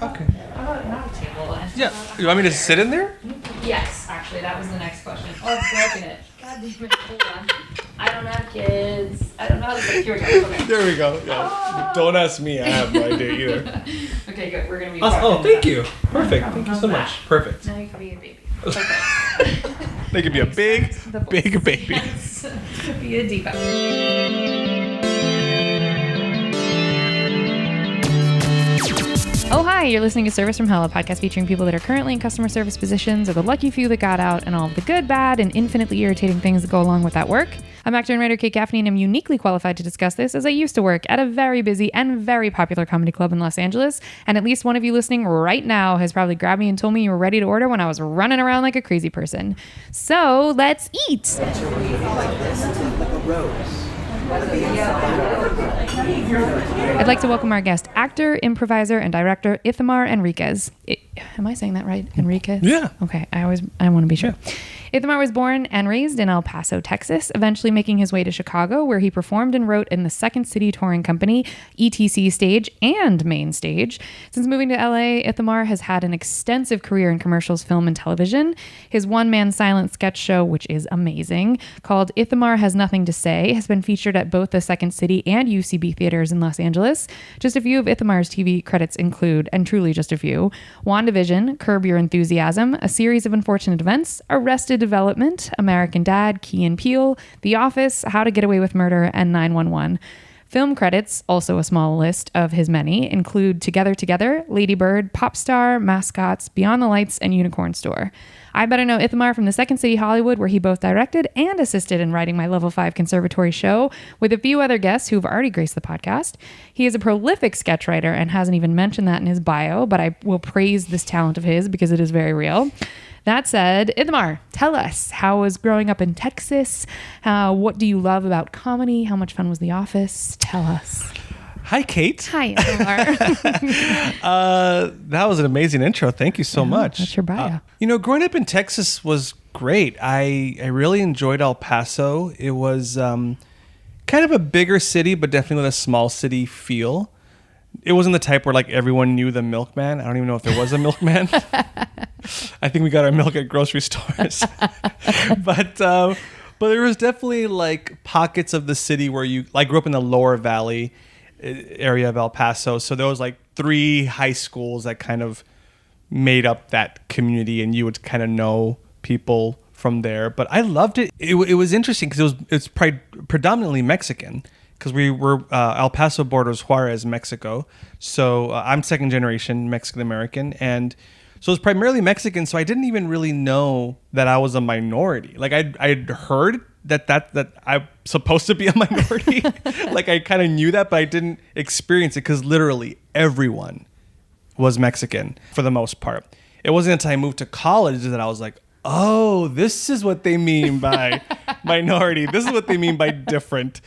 Okay. How about not a table? Yeah. You want me to sit in there? Yes, actually, that was the next question. Oh, I've broken it. God damn it. Hold on. I don't have kids. I don't know how to say. Here we go. Okay. There we go. Yeah. Oh. Don't ask me. I have no idea either. Okay, good. We're going to be Oh, thank you. Perfect. Thank you so much. Perfect. Now you can be a baby. Okay. They could be a big baby. Yes. Be a diva. Oh, hi, you're listening to Service from Hell, a podcast featuring people that are currently in customer service positions or the lucky few that got out and all of the good, bad, and infinitely irritating things that go along with that work. I'm actor and writer Kate Gaffney, and I'm uniquely qualified to discuss this as I used to work at a very busy and very popular comedy club in Los Angeles, and at least one of you listening right now has probably grabbed me and told me you were ready to order when I was running around like a crazy person. So, let's eat! Like a rose. I'd like to welcome our guest, actor, improviser, and director Ithamar Enriquez. Am I saying that right? Enriquez? Yeah. Okay, I want to be sure. Yeah. Ithamar was born and raised in El Paso, Texas, eventually making his way to Chicago, where he performed and wrote in the Second City Touring Company, ETC Stage, and Main Stage. Since moving to LA, Ithamar has had an extensive career in commercials, film, and television. His one-man silent sketch show, which is amazing, called Ithamar Has Nothing to Say, has been featured at both the Second City and UCB theaters in Los Angeles. Just a few of Ithamar's TV credits include, and truly just a few, WandaVision, Curb Your Enthusiasm, A Series of Unfortunate Events, Arrested Development, American Dad, Key and Peele, The Office, How to Get Away with Murder, and 911. Film credits, also a small list of his many, include Together Together, Lady Bird, Popstar, Mascots, Beyond the Lights, and Unicorn Store. I better know Ithamar from the Second City Hollywood, where he both directed and assisted in writing my Level 5 Conservatory show with a few other guests who've already graced the podcast. He is a prolific sketch writer and hasn't even mentioned that in his bio, but I will praise this talent of his because it is very real. That said, Ithamar, tell us, how was growing up in Texas? What do you love about comedy? How much fun was The Office? Tell us. Hi, Kate. Hi, Ithamar. That was an amazing intro. Thank you so much. That's your bio. Growing up in Texas was great. I really enjoyed El Paso. It was kind of a bigger city, but definitely with a small city feel. It wasn't the type where like everyone knew the milkman. I don't even know if there was a milkman. I think we got our milk at grocery stores. But there was definitely like pockets of the city where I grew up in the Lower Valley area of El Paso. So there was like 3 high schools that kind of made up that community, and you would kind of know people from there. But I loved it. It was interesting because it's predominantly Mexican. Because we were El Paso borders Juarez, Mexico. So I'm second generation Mexican American. And so it's primarily Mexican. So I didn't even really know that I was a minority. Like I'd heard that I'm supposed to be a minority. Like I kind of knew that, but I didn't experience it because literally everyone was Mexican for the most part. It wasn't until I moved to college that I was like, oh, this is what they mean by minority. This is what they mean by different.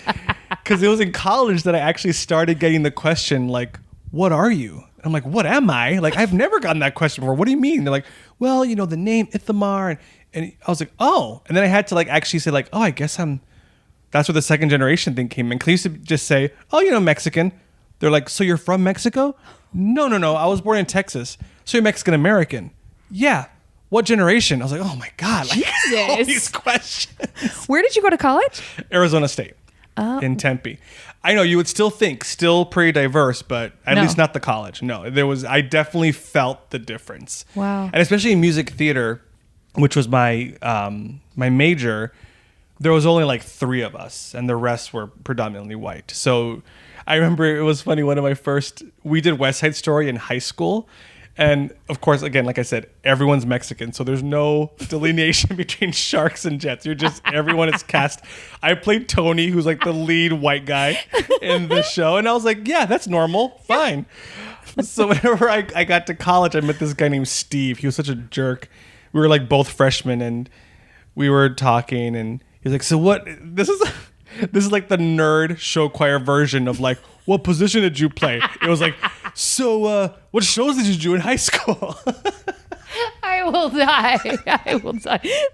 Because it was in college that I actually started getting the question, like, what are you? I'm like, what am I? Like, I've never gotten that question before. What do you mean? They're like, well, the name Ithamar. And I was like, oh. And then I had to like actually say like, oh, I guess that's where the second generation thing came in. Because I used to just say, oh, Mexican. They're like, so you're from Mexico? No. I was born in Texas. So you're Mexican American? Yeah. What generation? I was like, oh my God. Like, all these questions. Where did you go to college? Arizona State. In Tempe. I know you would still think still pretty diverse, but at least not the college. No, I definitely felt the difference. Wow. And especially in music theater, which was my my major, there was only like 3 of us and the rest were predominantly white. So I remember it was funny, we did West Side Story in high school. And of course, again, like I said, everyone's Mexican. So there's no delineation between sharks and jets. Everyone is cast. I played Tony, who's like the lead white guy in the show. And I was like, yeah, that's normal. Fine. So whenever I got to college, I met this guy named Steve. He was such a jerk. We were like both freshmen and we were talking and he was like, so what, this is like the nerd show choir version of like, what position did you play? It was like, so what shows did you do in high school? I will die.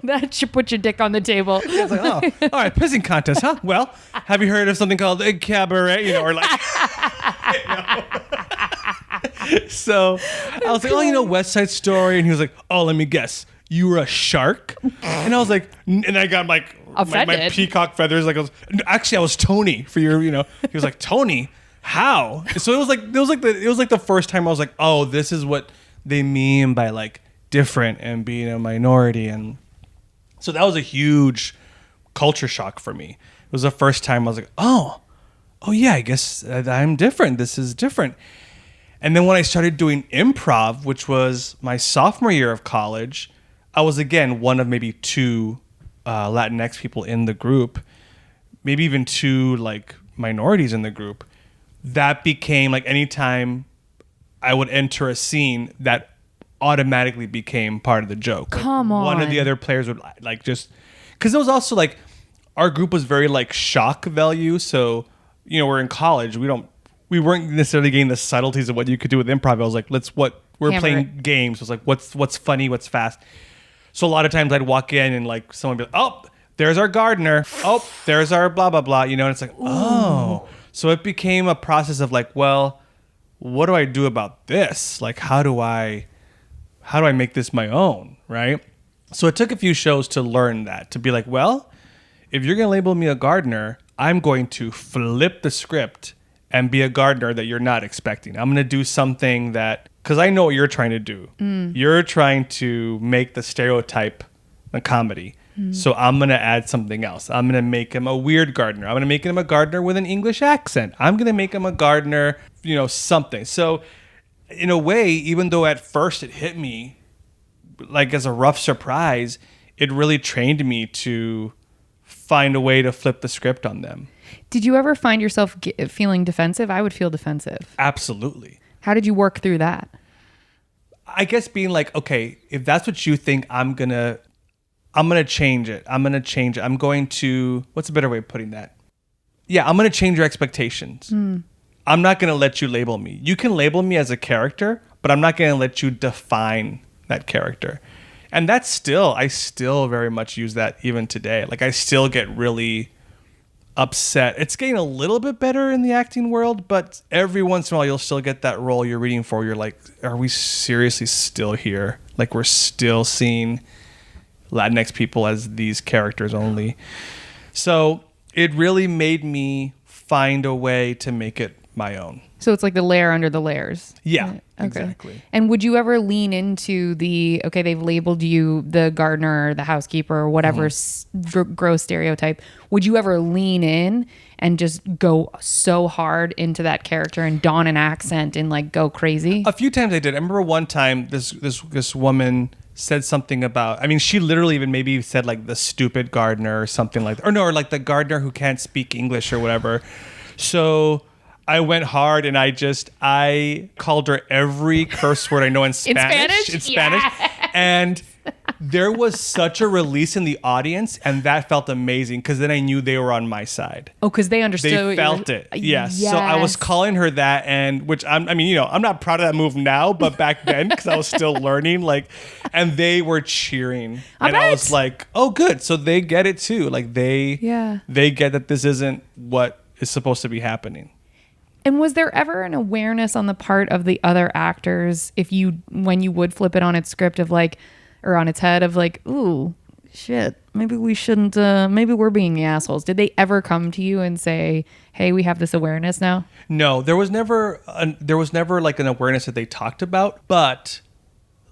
That should put your dick on the table. It's like, oh, all right, pissing contest, huh? Well, have you heard of something called a cabaret? Or like, So I was like, oh, West Side Story. And he was like, oh, let me guess. You were a shark? And I was like, and I got like my peacock feathers. Like, I was Tony for your, He was like, Tony, how? So it was like the first time I was like, oh, this is what they mean by like different and being a minority. And so that was a huge culture shock for me. It was the first time I was like, oh yeah, I guess I'm different. This is different. And then when I started doing improv, which was my sophomore year of college, I was again one of maybe two Latinx people in the group, maybe even two like minorities in the group. That became like anytime I would enter a scene, that automatically became part of the joke. Come on. One of the other players would like just, because it was also like our group was very like shock value. So, we're in college. We weren't necessarily getting the subtleties of what you could do with improv. I was like, we're playing games. It was like, what's funny, what's fast. So a lot of times I'd walk in and like someone would be like, oh, there's our gardener. Oh, there's our blah, blah, blah. And it's like, oh. So it became a process of like, well, what do I do about this? Like, how do I make this my own, right? So it took a few shows to learn that, to be like, well, if you're going to label me a gardener, I'm going to flip the script and be a gardener that you're not expecting. I'm going to do something that, because I know what you're trying to do. You're trying to make the stereotype a comedy. So I'm going to add something else. I'm going to make him a weird gardener. I'm going to make him a gardener with an English accent. I'm going to make him a gardener, something. So in a way, even though at first it hit me like as a rough surprise, it really trained me to find a way to flip the script on them. Did you ever find yourself feeling defensive? I would feel defensive. Absolutely. How did you work through that? I guess being like, okay, if that's what you think, I'm gonna change it. I'm going to, what's a better way of putting that? Yeah, I'm gonna change your expectations. I'm not gonna let you label me. You can label me as a character, but I'm not gonna let you define that character. And I still very much use that even today. Like I still get really upset. It's getting a little bit better in the acting world, but every once in a while you'll still get that role you're reading for. You're like, are we seriously still here? Like we're still seeing Latinx people as these characters only. So it really made me find a way to make it my own. So it's like the layer under the layers. Yeah, okay. Exactly. And would you ever lean into they've labeled you the gardener, the housekeeper, or whatever gross stereotype. Would you ever lean in and just go so hard into that character and don an accent and like go crazy? A few times I did. I remember one time this woman said something about, she literally even maybe said like the stupid gardener or something like that. Or like the gardener who can't speak English or whatever. So I went hard and I called her every curse word I know in Spanish. In Spanish. And there was such a release in the audience, and that felt amazing because then I knew they were on my side. Oh, because they understood. They felt it. Yes. So I was calling her that, and which I'm not proud of that move now, but back then because I was still learning, and they were cheering, I was like, oh, good. So they get it too. Like they get that this isn't what is supposed to be happening. And was there ever an awareness on the part of the other actors when you would flip it on its script of like, or on its head of like, ooh, shit, maybe we shouldn't, maybe we're being the assholes. Did they ever come to you and say, hey, we have this awareness now? No, there was never like an awareness that they talked about, but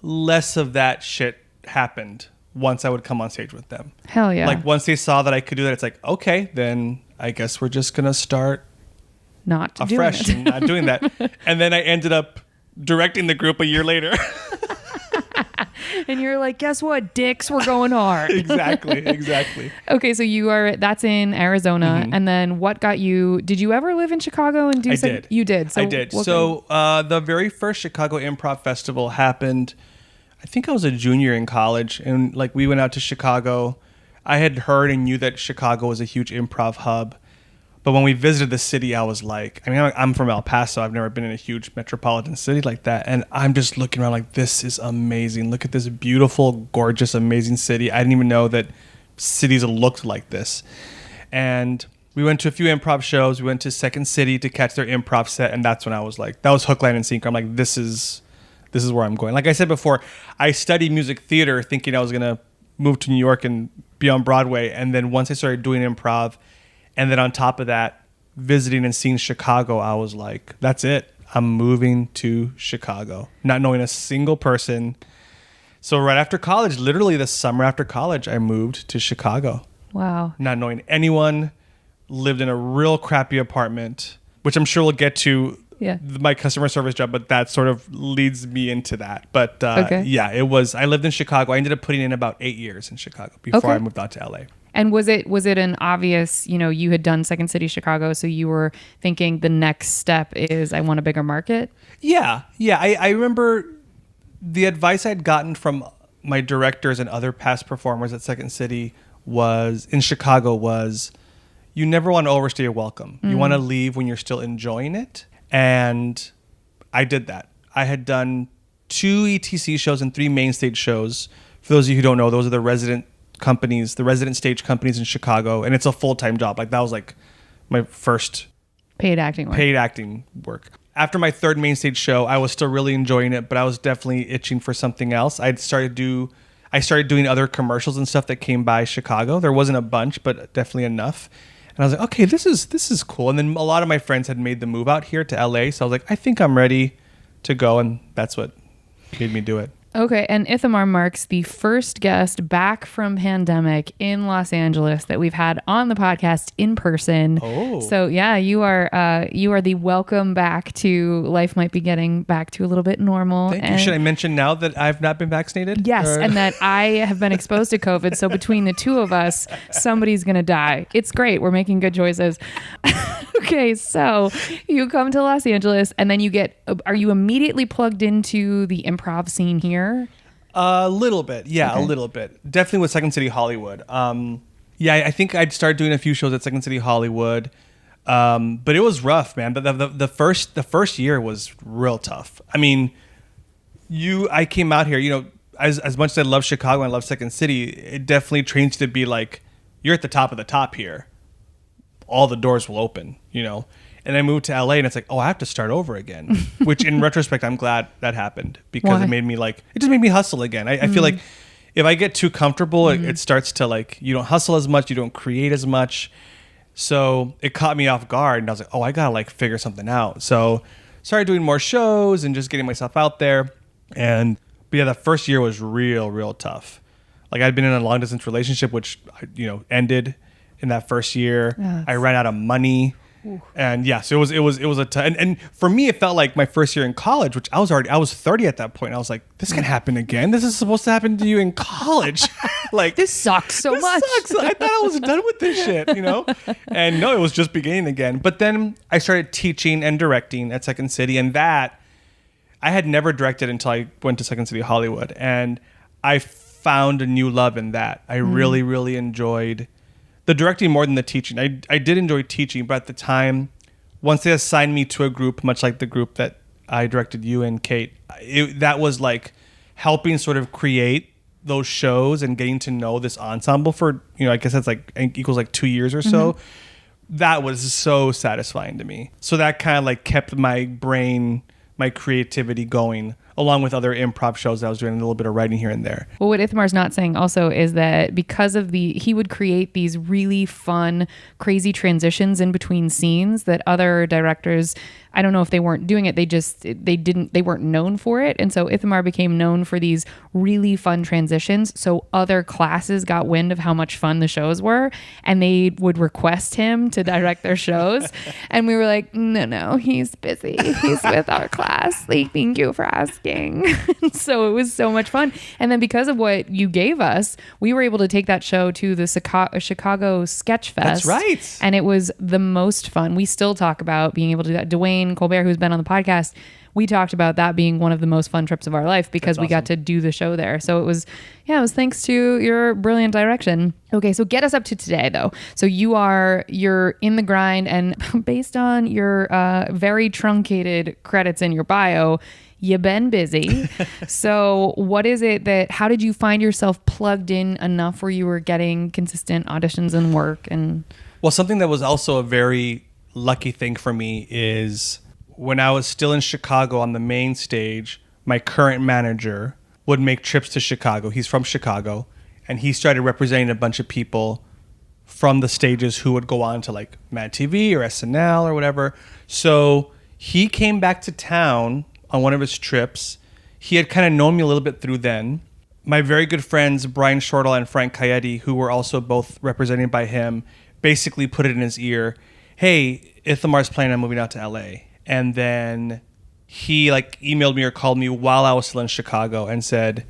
less of that shit happened once I would come on stage with them. Hell yeah. Like once they saw that I could do that, it's like, okay, then I guess we're just going to start not afresh and not doing that. And then I ended up directing the group a year later. And you're like, guess what, dicks, we're going hard. Exactly. Okay, so that's in Arizona. Mm-hmm. And then what got you, did you ever live in Chicago and do something? Did. You did. So I did. So the very first Chicago Improv Festival happened, I think I was a junior in college. And like we went out to Chicago. I had heard and knew that Chicago was a huge improv hub. But when we visited the city, I was like, I'm from El Paso. I've never been in a huge metropolitan city like that. And I'm just looking around like, this is amazing. Look at this beautiful, gorgeous, amazing city. I didn't even know that cities looked like this. And We went to a few improv shows. We went to Second City to catch their improv set, and that's when I was like, that was hook, line, and sinker. I'm like, this is where I'm going. Like I said before, I studied music theater thinking I was gonna move to New York and be on Broadway, and then once I started doing improv, and then on top of that, visiting and seeing Chicago, I was like, that's it. I'm moving to Chicago, not knowing a single person. So right after college, literally the summer after college, I moved to Chicago. Wow. Not knowing anyone, lived in a real crappy apartment, which I'm sure we'll get to my customer service job, but that sort of leads me into that. But yeah, I lived in Chicago. I ended up putting in about 8 years in Chicago before I moved out to LA. And was it an obvious, you had done Second City Chicago, so you were thinking the next step is I want a bigger market? Yeah. I remember the advice I'd gotten from my directors and other past performers at Second City in Chicago was, you never want to overstay your welcome. You want to leave when you're still enjoying it. And I did that. I had done 2 ETC shows and 3 main stage shows. For those of you who don't know, those are the resident stage companies in Chicago. And it's a full-time job. Like that was like my first paid acting work. After my 3rd main stage show, I was still really enjoying it, but I was definitely itching for something else. I started doing other commercials and stuff that came by Chicago. There wasn't a bunch, but definitely enough. And I was like, okay, this is cool. And then a lot of my friends had made the move out here to LA. So I was like, I think I'm ready to go. And that's what made me do it. Okay. And Ithamar marks the first guest back from pandemic in Los Angeles that we've had on the podcast in person. Oh. So yeah, you are the welcome back to life might be getting back to a little bit normal. Thank you. Should I mention now that I've not been vaccinated? Yes. And that I have been exposed to COVID. So between the two of us, somebody's going to die. It's great. We're making good choices. Okay. So you come to Los Angeles and then are you immediately plugged into the improv scene here? A little bit. Yeah, okay. A little bit. Definitely with Second City Hollywood. I think I'd started doing a few shows at Second City Hollywood. But it was rough, man. But the first year was real tough. I mean, I came out here, as much as I love Chicago and I love Second City, it definitely trains you to be like, you're at the top of the top here. All the doors will open, And I moved to LA and it's like, oh, I have to start over again. Which in retrospect, I'm glad that happened because it just made me hustle again. I feel like if I get too comfortable, it starts to you don't hustle as much, you don't create as much. So it caught me off guard and I was like, oh, I gotta figure something out. So started doing more shows and just getting myself out there. But yeah, the first year was real tough. I'd been in a long distance relationship, which, ended in that first year. Yes. I ran out of money. And yes, it was a ton. And for me, it felt like my first year in college, which I was 30 at that point. I was like, this can happen again. This is supposed to happen to you in college. This sucks so much. Sucks. I thought I was done with this shit, And no, it was just beginning again. But then I started teaching and directing at Second City, and that I had never directed until I went to Second City Hollywood, and I found a new love in that. I really, really enjoyed the directing more than the teaching. I did enjoy teaching, but at the time, once they assigned me to a group, much like the group that I directed you and Kate, that was helping sort of create those shows and getting to know this ensemble for, I guess that's equals 2 years or so. That was so satisfying to me. So that kind of kept my brain, my creativity going, along with other improv shows that I was doing, a little bit of writing here and there. Well, what Ithamar's not saying also is that because of he would create these really fun, crazy transitions in between scenes that other directors, I don't know if they weren't doing it, they weren't known for it. And so Ithamar became known for these really fun transitions. So other classes got wind of how much fun the shows were, and they would request him to direct their shows. And we were like, no, he's busy. He's with our class. Thank you for asking. So it was so much fun. And then because of what you gave us, we were able to take that show to the Chicago Sketch Fest. That's right. And it was the most fun. We still talk about being able to do that. Dwayne Colbert, who's been on the podcast, we talked about that being one of the most fun trips of our life because we got to do the show there. So it was thanks to your brilliant direction. Okay, so get us up to today though. So you're in the grind, and based on your very truncated credits in your bio, you've been busy. So how did you find yourself plugged in enough where you were getting consistent auditions and work? And Well, something that was also a very lucky thing for me is when I was still in Chicago on the main stage, my current manager would make trips to Chicago. He's from Chicago, and he started representing a bunch of people from the stages who would go on to like Mad TV or SNL or whatever. So he came back to town on one of his trips. He had kind of known me a little bit through then. My very good friends, Brian Shortall and Frank Coyote, who were also both represented by him, basically put it in his ear, hey, Ithamar's planning on moving out to LA. And then he like emailed me or called me while I was still in Chicago and said,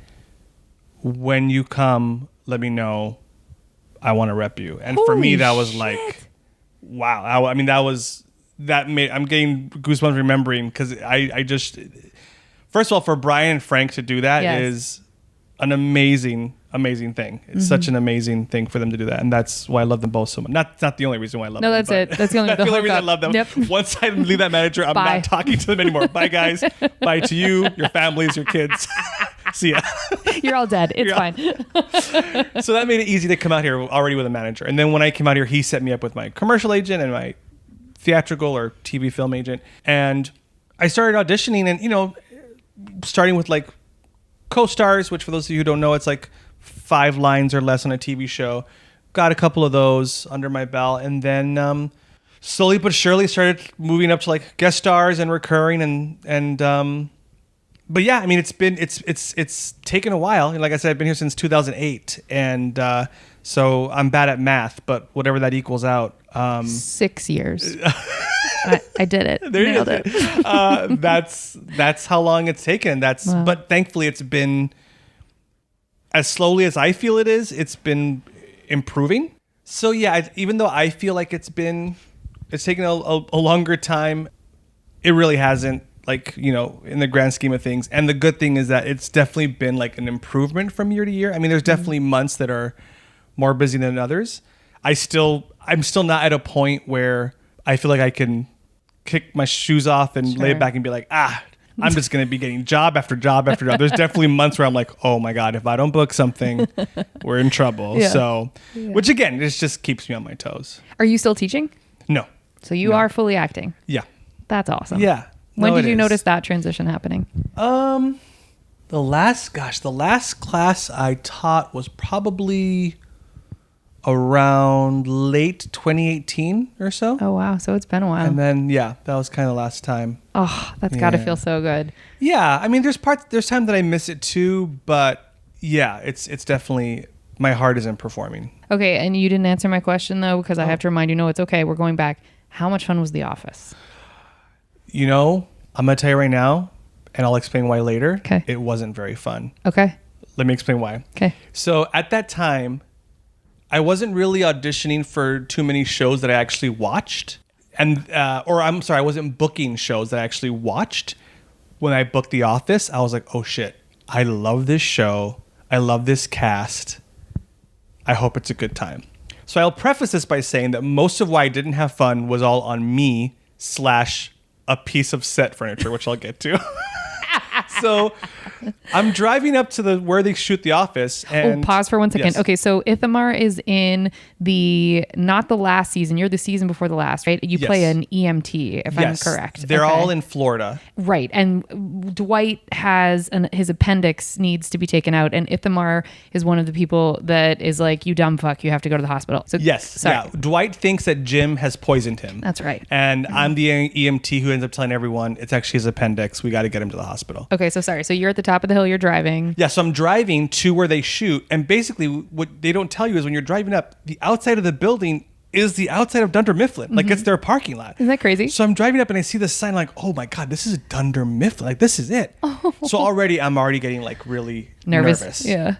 when you come, let me know. I want to rep you. And for me, that was like, wow. I mean, I'm getting goosebumps remembering because I just, first of all, for Brian and Frank to do that is an amazing thing. It's such an amazing thing for them to do that. And that's why I love them both so much. Not the only reason why I love them. No, that's it. That's the only, that's the only reason I love them. Yep. Once I leave that manager, I'm not talking to them anymore. Bye, guys. Bye to you, your families, your kids. See ya. You're all dead. It's fine. So that made it easy to come out here already with a manager. And then when I came out here, he set me up with my commercial agent and my theatrical or TV film agent. And I started auditioning and, starting with like co-stars, which for those of you who don't know, it's like 5 lines or less on a TV show. Got a couple of those under my belt. And then slowly but surely started moving up to like guest stars and recurring and but yeah, I mean, it's taken a while. Like I said, I've been here since 2008, and so I'm bad at math, but whatever that equals out. 6 years. I did it. Nailed it. That's how long it's taken. Wow. But thankfully, it's been as slowly as I feel it is. It's been improving. So yeah, even though I feel like it's taken a longer time, it really hasn't. Like, in the grand scheme of things. And the good thing is that it's definitely been like an improvement from year to year. I mean, there's definitely months that are more busy than others. I'm still not at a point where I feel like I can kick my shoes off and lay it back and be like, I'm just going to be getting job after job after job. There's definitely months where I'm like, oh my God, if I don't book something, we're in trouble. Yeah. So, which again, this just keeps me on my toes. Are you still teaching? No. So you are fully acting? Yeah. That's awesome. Yeah. When did you notice that transition happening? The last class I taught was probably around late 2018 or so. Oh, wow. So it's been a while. And then, that was kind of last time. Oh, that's got to feel so good. Yeah. I mean, there's time that I miss it too, but yeah, it's definitely, my heart isn't performing. Okay. And you didn't answer my question though, because I have to remind you, no, it's okay. We're going back. How much fun was The Office? I'm going to tell you right now, and I'll explain why later. Okay. It wasn't very fun. Okay. Let me explain why. Okay. So at that time, I wasn't really auditioning for too many shows that I actually watched. I wasn't booking shows that I actually watched. When I booked The Office, I was like, oh shit, I love this show. I love this cast. I hope it's a good time. So I'll preface this by saying that most of why I didn't have fun was all on me / a piece of set furniture, which I'll get to. So I'm driving up to where they shoot The Office. And pause for 1 second. Yes. Okay, so Ithamar is in not the last season. You're the season before the last, right? You play an EMT, if I'm correct. They're all in Florida. Right. And Dwight has his appendix needs to be taken out. And Ithamar is one of the people that is like, you dumb fuck, you have to go to the hospital. So yes. Sorry. Yeah. Dwight thinks that Jim has poisoned him. That's right. And I'm the EMT who ends up telling everyone it's actually his appendix. We got to get him to the hospital. Okay, so sorry. So you're at the top of the hill, you're driving. Yeah, so I'm driving to where they shoot. And basically what they don't tell you is when you're driving up, the outside of the building is the outside of Dunder Mifflin. Like it's their parking lot. Isn't that crazy? So I'm driving up and I see this sign like, oh my God, this is Dunder Mifflin. Like this is it. So I'm already getting like really nervous. Yeah.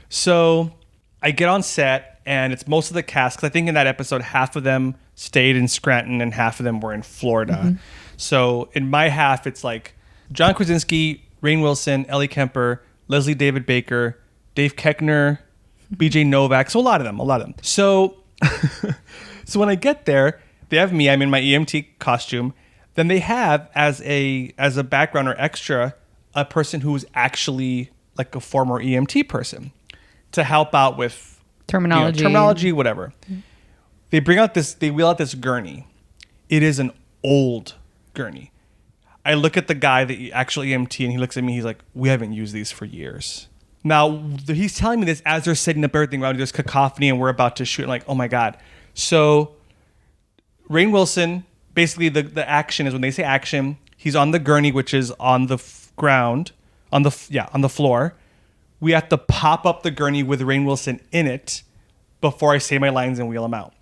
So I get on set and it's most of the cast. Cause I think in that episode, half of them stayed in Scranton and half of them were in Florida. So in my half, it's like John Krasinski, Rainn Wilson, Ellie Kemper, Leslie David Baker, Dave Koechner, BJ Novak. So a lot of them. So, so when I get there, they have me. I'm in my EMT costume. Then they have as a background or extra a person who's actually like a former EMT person to help out with terminology, whatever. They wheel out this gurney. It is an old gurney. I look at the guy, the actual EMT, and he looks at me. He's like, we haven't used these for years. Now, he's telling me this as they're setting up everything around. There's cacophony and we're about to shoot. I'm like, oh my God. So Rainn Wilson, basically the action is when they say action, he's on the gurney, which is on the ground, on the floor. We have to pop up the gurney with Rainn Wilson in it before I say my lines and wheel him out.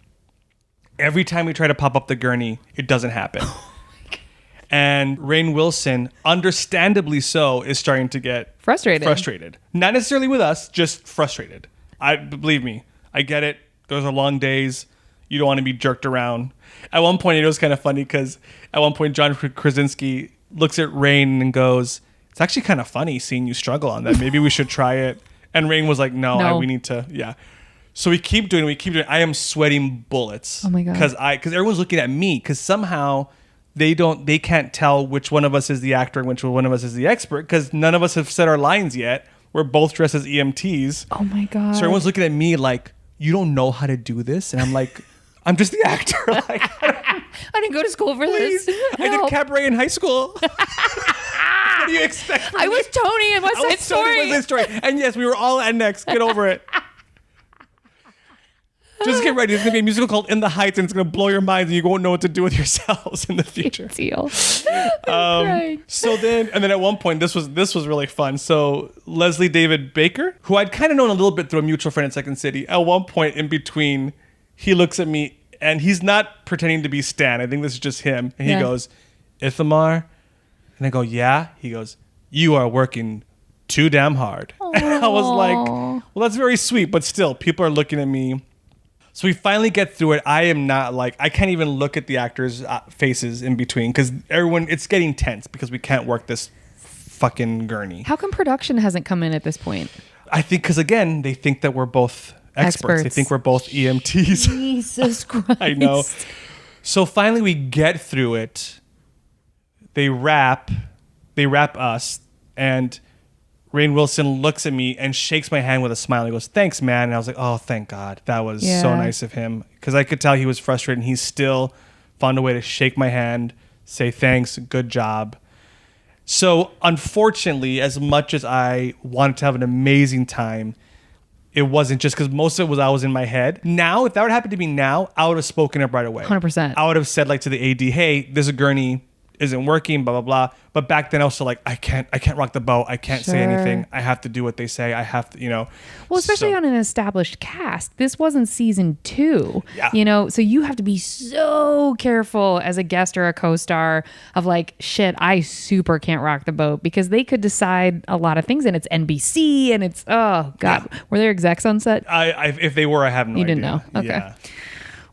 Every time we try to pop up the gurney, it doesn't happen. And Rainn Wilson, understandably so, is starting to get frustrated. Not necessarily with us, just frustrated. Believe me, I get it. Those are long days. You don't want to be jerked around. At one point, it was kind of funny because at one point, John Krasinski looks at Rainn and goes, it's actually kind of funny seeing you struggle on that. Maybe we should try it. And Rainn was like, no. We need to, yeah. So we keep doing it. I am sweating bullets. Oh my God. Because everyone's looking at me because somehow they can't tell which one of us is the actor and which one of us is the expert because none of us have said our lines yet. We're both dressed as EMTs. Oh my God. So everyone's looking at me like, you don't know how to do this? And I'm like, I'm just the actor. Like, I didn't go to school for this. I did cabaret in high school. What do you expect? I was Tony in West Side Story. And yes, we were all at Next. Get over it. Just get ready. There's going to be a musical called In the Heights, and it's going to blow your minds, and you won't know what to do with yourselves in the future. Deal. So then at one point, this was really fun. So Leslie David Baker, who I'd kind of known a little bit through a mutual friend in Second City, at one point in between, he looks at me, and he's not pretending to be Stan. I think this is just him. And he goes, Ithamar? And I go, yeah. He goes, you are working too damn hard. And I was like, well, that's very sweet, but still, people are looking at me. So we finally get through it. I can't even look at the actors' faces in between because it's getting tense because we can't work this fucking gurney. How come production hasn't come in at this point? I think because, again, they think that we're both experts. They think we're both EMTs. Jesus Christ. I know. So finally we get through it. They wrap us, and Rainn Wilson looks at me and shakes my hand with a smile. He goes, thanks, man. And I was like, oh, thank God. That was so nice of him. Because I could tell he was frustrated, and he still found a way to shake my hand, say thanks, good job. So unfortunately, as much as I wanted to have an amazing time, it wasn't just because most of it was I was in my head. Now, if that would happen to me now, I would have spoken up right away. 100%. I would have said to the AD, hey, this gurney isn't working, blah, blah, blah. But back then I was still like, I can't rock the boat. I can't say anything. I have to do what they say. I have to, Well, especially on an established cast. This wasn't season 2, so you have to be so careful as a guest or a co-star of like, shit, I super can't rock the boat because they could decide a lot of things and it's NBC and it's, oh God. Yeah. Were there execs on set? If they were, I have no idea. You didn't know? Okay. Yeah.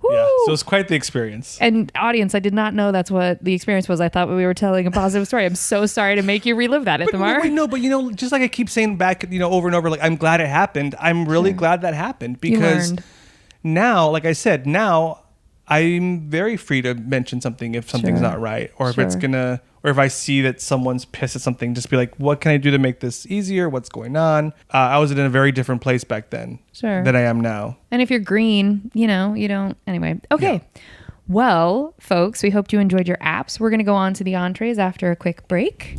Yeah, so it's quite the experience. And audience, I did not know that's what the experience was. I thought we were telling a positive story. I'm so sorry to make you relive that, Ithamar. But just like I keep saying back, over and over, like I'm glad it happened. I'm really glad that happened because now, like I said, now I'm very free to mention something if something's not right, or if it's or if I see that someone's pissed at something, just be like, what can I do to make this easier? What's going on? I was in a very different place back then than I am now. And if you're green, you don't. Anyway. Okay. Yeah. Well, folks, we hope you enjoyed your apps. We're going to go on to the entrees after a quick break.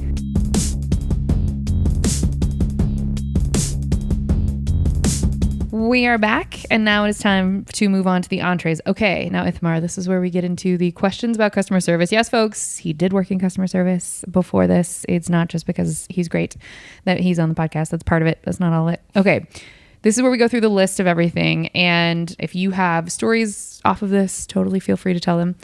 We are back, and now it is time to move on to the entrees. Okay, now Ithamar, this is where we get into the questions about customer service. Yes, folks, he did work in customer service before this. It's not just because he's great that he's on the podcast. That's part of it. That's not all it. Okay, this is where we go through the list of everything, and if you have stories off of this, totally feel free to tell them.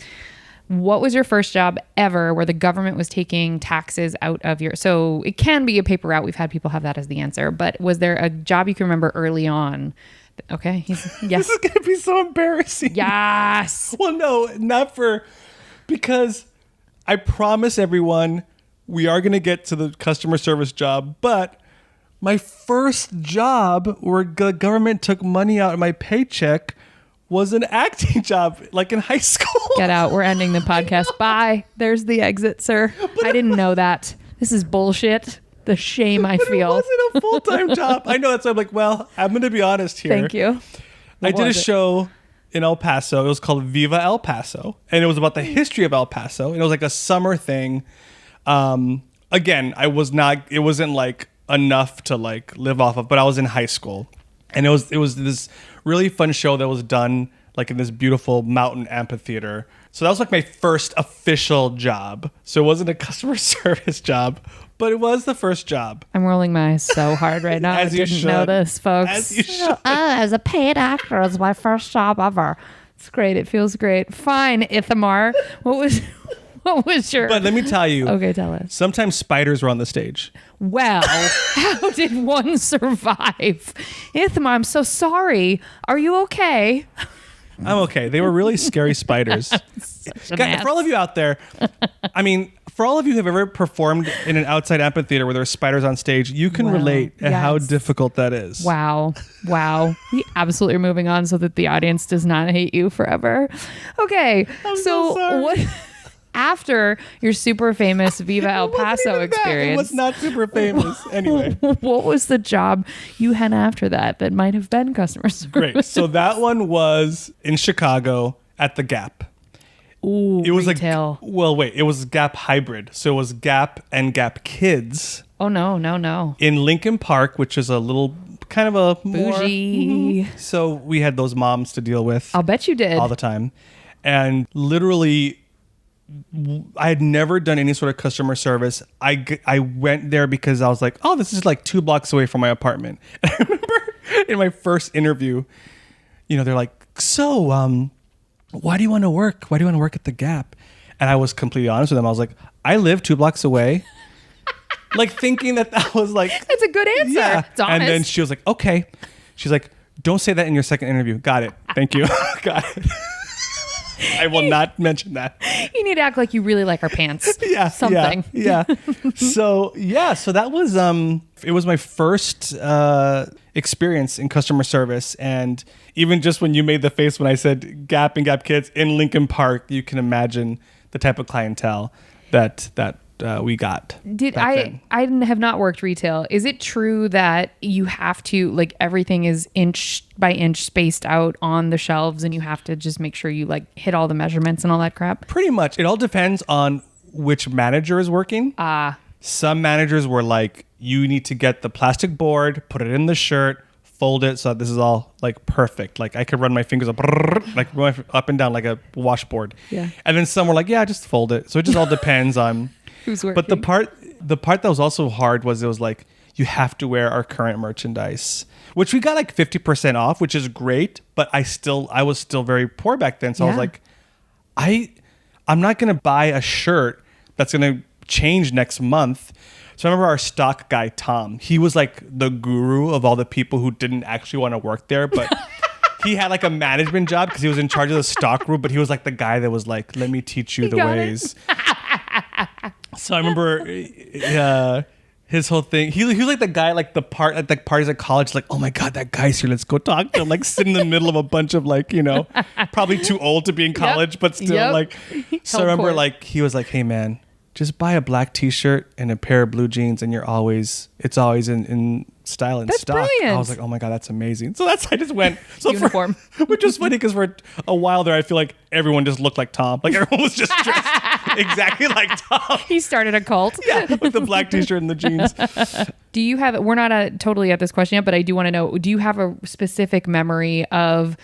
What was your first job ever where the government was taking taxes out of your... So it can be a paper route. We've had people have that as the answer. But was there a job you can remember early on? Okay. Yes. This is going to be so embarrassing. Yes. Well, no, because I promise everyone we are going to get to the customer service job. But my first job where the government took money out of my paycheck was an acting job, like in high school. Get out. We're ending the podcast. Bye. There's the exit, sir. I didn't know that. This is bullshit. The shame I feel. It wasn't a full-time job. I know. That's why I'm like, well, I'm going to be honest here. Thank you. I did a show in El Paso. It was called Viva El Paso, and it was about the history of El Paso. And it was like a summer thing. Again, it wasn't like enough to like live off of, but I was in high school, and it was this really fun show that was done like in this beautiful mountain amphitheater. So that was like my first official job. So it wasn't a customer service job, but it was the first job. I'm rolling my eyes so hard right now. As I you didn't should. know this, folks. As you should. As a paid actor, it's my first job ever. It's great. It feels great. Fine, Ithamar. What was your... But let me tell you. Okay, tell us. Sometimes spiders were on the stage. Well, how did one survive? Ithamar, I'm so sorry. Are you okay? I'm okay. They were really scary spiders. Guys, for all of you out there, I mean, for all of you who have ever performed in an outside amphitheater where there are spiders on stage, you can relate at how yes. difficult that is. Wow. We absolutely are moving on so that the audience does not hate you forever. Okay. I'm so sorry. What after your super famous Viva El Paso It experience? was not super famous. Anyway. What was the job you had after that might have been customer service? Great. So that one was in Chicago at the Gap. Ooh, It was retail. it was Gap hybrid. So it was Gap and Gap Kids Oh, no. in Lincoln Park, which is a little kind of a Bougie. more, so we had those moms to deal with I'll bet you did. all the time. And literally, I had never done any sort of customer service. I went there because I was like, oh, this is like 2 blocks away from my apartment. And I remember in my first interview, they're like, so, why do you want to work? Why do you want to work at the Gap? And I was completely honest with them. I was like, I live 2 blocks away. Like thinking that was like... That's a good answer. Yeah. It's honest. And then she was like, okay. She's like, don't say that in your second interview. Got it. Thank you. Got it. I will not mention that. You need to act like you really like our pants. Yeah. Something. Yeah. So that was it was my first experience in customer service. And even just when you made the face when I said Gap and Gap Kids in Lincoln Park, you can imagine the type of clientele that we got. I have not worked retail. Is it true that you have to, like, everything is inch by inch spaced out on the shelves and you have to just make sure you like hit all the measurements and all that crap? Pretty much. It all depends on which manager is working. Some managers were like, you need to get the plastic board, put it in the shirt, fold it so that this is all like perfect. Like I could run my fingers up, like up and down like a washboard. Yeah. And then some were like, yeah, just fold it. So it just all depends on Who's working? But the part that was also hard was it was like, you have to wear our current merchandise, which we got like 50% off, which is great. But I was still very poor back then. So I was like, I'm not going to buy a shirt that's going to change next month. So I remember our stock guy, Tom, he was like the guru of all the people who didn't actually want to work there, but he had like a management job because he was in charge of the stock group, but he was like the guy that was like, let me teach you the ways. So I remember his whole thing. He was like the guy, like at the parties at college, like, oh my God, that guy's here. Let's go talk to him. Like sit in the middle of a bunch of like, probably too old to be in college, but still like. So I remember like, he was like, hey man, just buy a black t-shirt and a pair of blue jeans and it's always in style and That's stock. brilliant. I was like, oh my God, that's amazing. So I just went. So Uniform. which was funny because for a while there, I feel like everyone just looked like Tom. Like everyone was just dressed exactly like Tom. He started a cult. Yeah, with the black t-shirt and the jeans. Do you have, we're not totally at this question yet, but I do want to know, do you have a specific memory of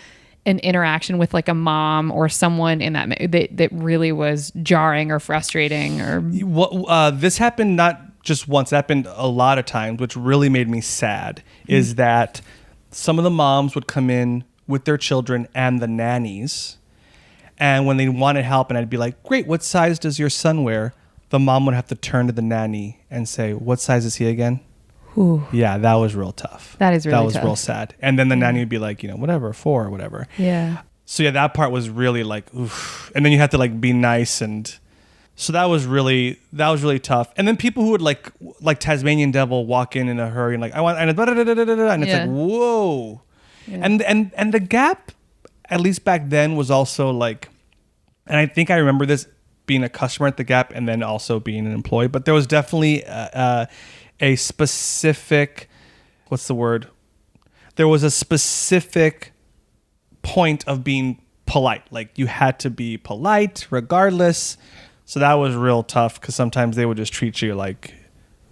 an interaction with like a mom or someone in that really was jarring or frustrating or this happened not just once, it happened a lot of times, which really made me sad is that some of the moms would come in with their children and the nannies, and when they wanted help and I'd be like, great, what size does your son wear? The mom would have to turn to the nanny and say, what size is he again? Ooh. Yeah, that was real tough. That is really tough. That was real sad. And then the nanny would be like, whatever, 4 or whatever. Yeah. So yeah, that part was really like, oof. And then you have to like be nice, and so that was really tough. And then people who would like Tasmanian Devil walk in a hurry and like, I want, and it's like, whoa. Yeah. And the Gap, at least back then, was also like, and I think I remember this being a customer at the Gap and then also being an employee, but there was definitely a specific, what's the word? There was a specific point of being polite. Like you had to be polite regardless. So that was real tough because sometimes they would just treat you like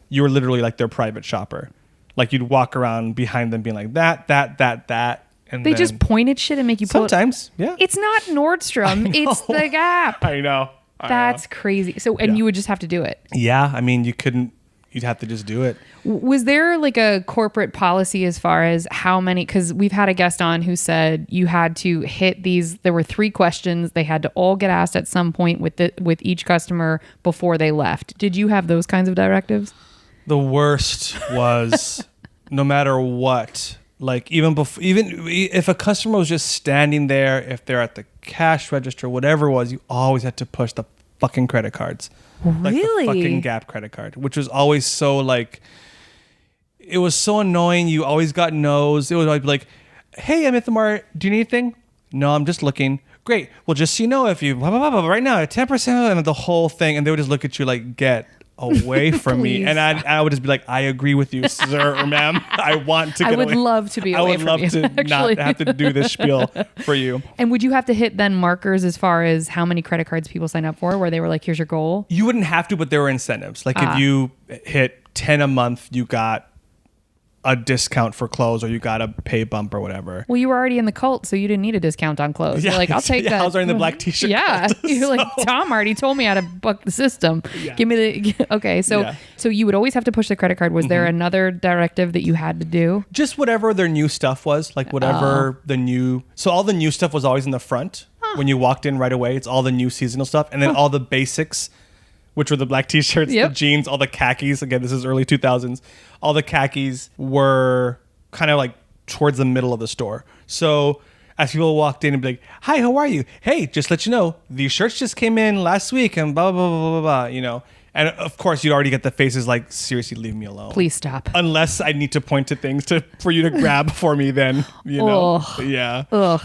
you were literally like their private shopper. Like you'd walk around behind them being like that. And They just point at shit and make you pull it. sometimes, yeah. It's not Nordstrom. It's the Gap. I know. That's crazy. So, and you would just have to do it. Yeah. I mean, you'd have to just do it. Was there like a corporate policy as far as how many, because we've had a guest on who said you had to hit these, there were 3 questions. They had to all get asked at some point with each customer before they left. Did you have those kinds of directives? The worst was no matter what, like even if a customer was just standing there, if they're at the cash register, whatever it was, you always had to push the fucking credit cards. Like Really? the fucking Gap credit card, which was always so like, it was so annoying. You always got no's. It would always be like, hey, I'm Ithamar. Do you need anything? No, I'm just looking. Great. Well, just so you know, if you blah, blah, blah, blah, right now at 10% and the whole thing, and they would just look at you like, get away from me. And I would just be like, I agree with you, sir or ma'am. I want to get away. I would love to be away from you. I would love to not have to do this spiel for you. And would you have to hit then markers as far as how many credit cards people sign up for, where they were like, here's your goal? You wouldn't have to, but there were incentives. Like if you hit 10 a month, you got a discount for clothes, or you got a pay bump or whatever. Well, you were already in the cult, so you didn't need a discount on clothes. Yeah, You're like, I'll take that. I was wearing the black t-shirt. Yeah. cult, You're like, Tom already told me how to buck the system. Yeah. Give me the, okay. So you would always have to push the credit card. Was there another directive that you had to do? Just whatever their new stuff was, like whatever so all the new stuff was always in the front. When you walked in right away, it's all the new seasonal stuff. And then all the basics, which were the black t-shirts, the jeans, all the khakis. Again, this is early 2000s. All the khakis were kind of like towards the middle of the store. So as people walked in and be like, hi, how are you? Hey, just let you know, these shirts just came in last week and blah, blah, blah, blah, blah, blah, you know. And of course, you'd already get the faces like, seriously, leave me alone. Please stop. Unless I need to point to things for you to grab for me then, you know. Ugh. Yeah. Ugh.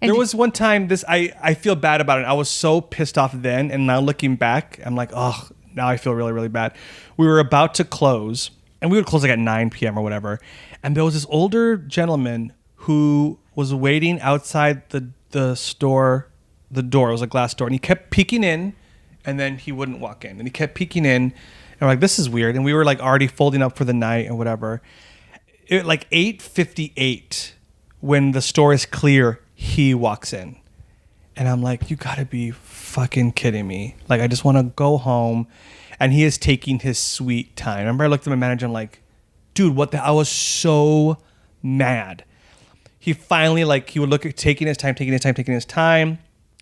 And there was one time I feel bad about it. I was so pissed off then, and now looking back, I'm like, oh, now I feel really, really bad. We were about to close, and we would close like at 9 p.m. or whatever. And there was this older gentleman who was waiting outside the store, the door. It was a glass door, and he kept peeking in, and then he wouldn't walk in. And he kept peeking in, and we're like, this is weird. And we were like already folding up for the night and whatever. Like 8:58, when the store is clear, he walks in. And I'm like, you gotta be fucking kidding me. Like, I just want to go home. And he is taking his sweet time. I remember I looked at my manager and I'm like, dude, what the, I was so mad. He finally, like, he would look at taking his time.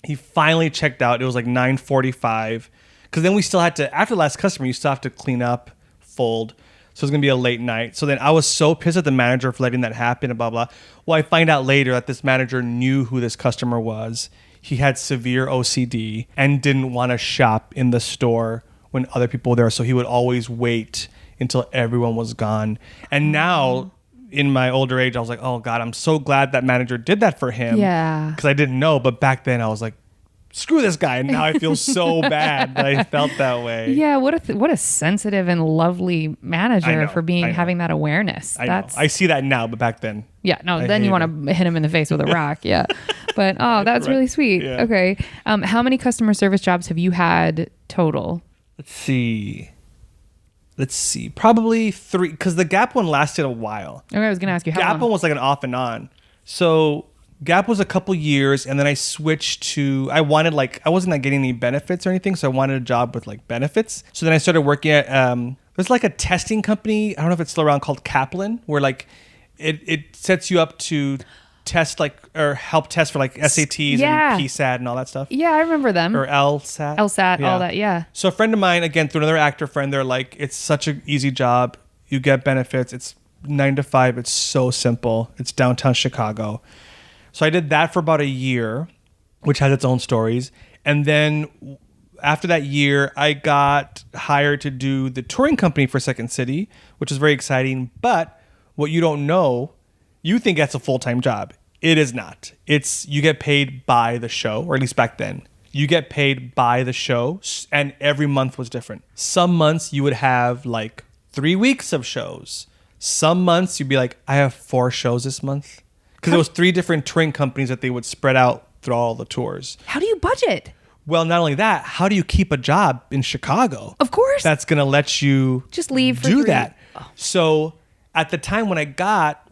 He finally checked out. It was like 9:45. Because then we still had to, after the last customer, you still have to clean up, fold. So it was going to be a late night. So then I was so pissed at the manager for letting that happen and blah, blah. Well, I find out later that this manager knew who this customer was. He had severe OCD and didn't want to shop in the store when other people were there. So he would always wait until everyone was gone. And now, in my older age, I was like, oh, God, I'm so glad that manager did that for him. Yeah. Because I didn't know. But back then, I was like, screw this guy. And now I feel so bad that I felt that way. Yeah, what a sensitive and lovely manager for having that awareness. I see that now, but back then. Yeah, no, then you want to hit him in the face with a rock. Yeah. But that's really sweet. Yeah. Okay. How many customer service jobs have you had total? Let's see. Probably 3, because the Gap one lasted a while. Okay, I was going to ask you how Gap long? one was like an off and on. So Gap was a couple years, and then I switched to, I wasn't like getting any benefits or anything, so I wanted a job with like benefits. So then I started working at, there's like a testing company, I don't know if it's still around, called Kaplan, where like it sets you up to test like, or help test for like SATs and PSAT and all that stuff. Yeah, I remember them. Or LSAT. All that, yeah. So a friend of mine, again, through another actor friend, they're like, it's such an easy job. You get benefits. It's 9 to 5. It's so simple. It's downtown Chicago. So I did that for about a year, which has its own stories. And then after that year, I got hired to do the touring company for Second City, which is very exciting. But what you don't know, you think that's a full-time job. It is not. You get paid by the show, or at least back then. You get paid by the show, and every month was different. Some months you would have like 3 weeks of shows. Some months you'd be like, I have 4 shows this month. Because there was 3 different touring companies that they would spread out through all the tours. How do you budget? Well, not only that, how do you keep a job in Chicago? Of course. That's going to let you Just leave for do 3. that. So at the time when I got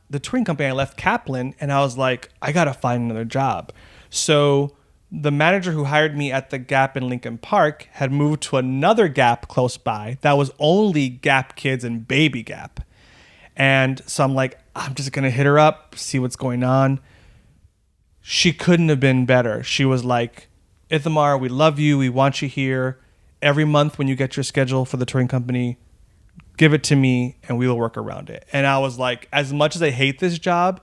the touring company, I left Kaplan and I was like, I got to find another job. So the manager who hired me at the Gap in Lincoln Park had moved to another Gap close by that was only Gap Kids and Baby Gap. And so I'm like, I'm just going to hit her up, see what's going on. She couldn't have been better. She was like, Ithamar, we love you. We want you here. Every month when you get your schedule for the touring company, give it to me and we will work around it. And I was like, as much as I hate this job,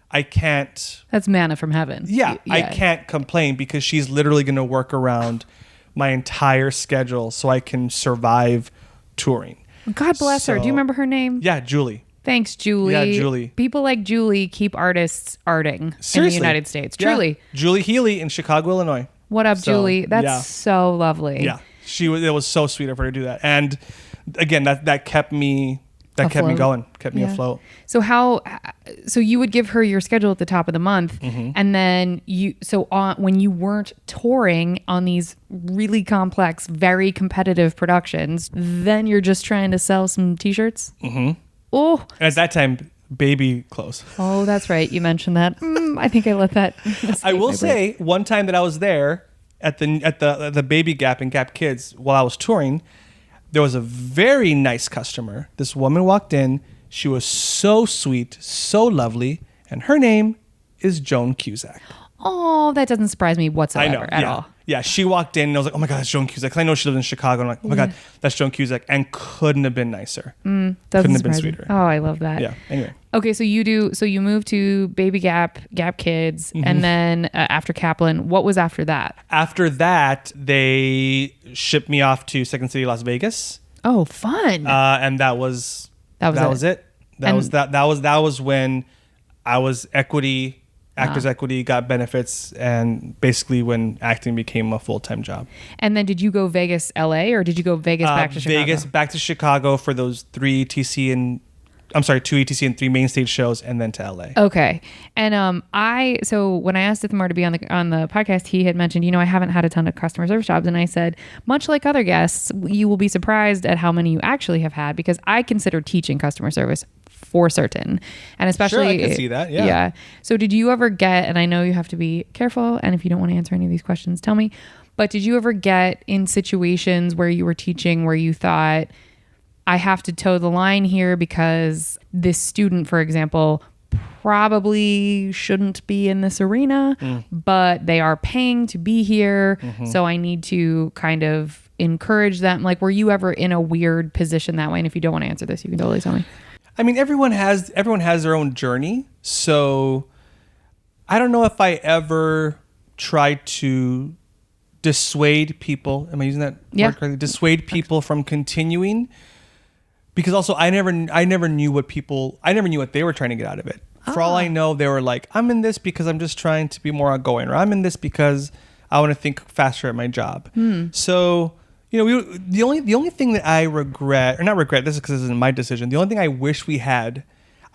I can't. That's manna from heaven. Yeah, I can't complain because she's literally going to work around my entire schedule so I can survive touring. God bless her. Do you remember her name? Yeah, Julie. Thanks, Julie. Yeah, Julie. People like Julie keep artists arting Seriously. in the United States. Yeah. Truly. Julie Healy in Chicago, Illinois. What up, So, Julie? That's yeah. so lovely. Yeah, it was so sweet of her to do that. And again, that kept me going, kept me afloat. So so you would give her your schedule at the top of the month, and then when you weren't touring on these really complex, very competitive productions, then you're just trying to sell some t-shirts. Oh, And at that time, baby clothes. oh, that's right. You mentioned that. I think I let that. I will say one time that I was there at the Baby Gap and Gap Kids while I was touring, there was a very nice customer. This woman walked in. She was so sweet, so lovely, and her name is Joan Cusack. Oh, that doesn't surprise me whatsoever at all. Yeah, she walked in and I was like, oh my God, that's Joan Cusack. 'Cause I know she lives in Chicago. And I'm like, oh my God, that's Joan Cusack. And couldn't have been nicer. Doesn't Couldn't have been surprise me. sweeter. Oh, I love that. Yeah, anyway. Okay, so you moved to Baby Gap, Gap Kids, and then after Kaplan, what was after that? After that, they shipped me off to Second City, Las Vegas. Oh, fun. And that was it. That was when I was actors equity, got benefits, and basically when acting became a full-time job. And then did you go Vegas, LA, or did you go Vegas back to Chicago? Vegas back to Chicago for those 2 ETC and 3 main stage shows, and then to LA. Okay. And so when I asked Ithamar to be on the podcast, he had mentioned, I haven't had a ton of customer service jobs. And I said, much like other guests, you will be surprised at how many you actually have had, because I consider teaching customer service for certain. And especially, sure, I can see that. Yeah. Yeah. So did you ever get, and I know you have to be careful, and if you don't want to answer any of these questions, tell me, but did you ever get in situations where you were teaching where you thought, I have to toe the line here because this student, for example, probably shouldn't be in this arena, but they are paying to be here. So I need to kind of encourage them. Like, were you ever in a weird position that way? And if you don't want to answer this, you can totally tell me. I mean, everyone has their own journey. So I don't know if I ever tried to dissuade people. Am I using that word correctly? Dissuade people from continuing. Because also I never knew what they were trying to get out of it. For all I know, they were like, I'm in this because I'm just trying to be more outgoing, or I'm in this because I want to think faster at my job. So, the only thing that I regret, or not regret, this is because this isn't my decision. The only thing I wish we had,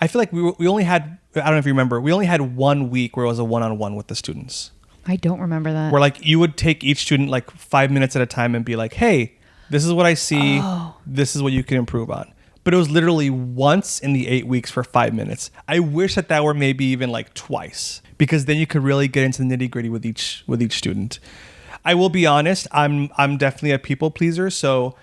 I feel like we only had, I don't know if you remember, we only had 1 week where it was a one-on-one with the students. I don't remember that. Where like you would take each student like 5 minutes at a time and be like, hey, this is what I see. This is what you can improve on. But it was literally once in the 8 weeks for 5 minutes. I wish that were maybe even like twice, because then you could really get into the nitty gritty with each student. I will be honest. I'm definitely a people pleaser. So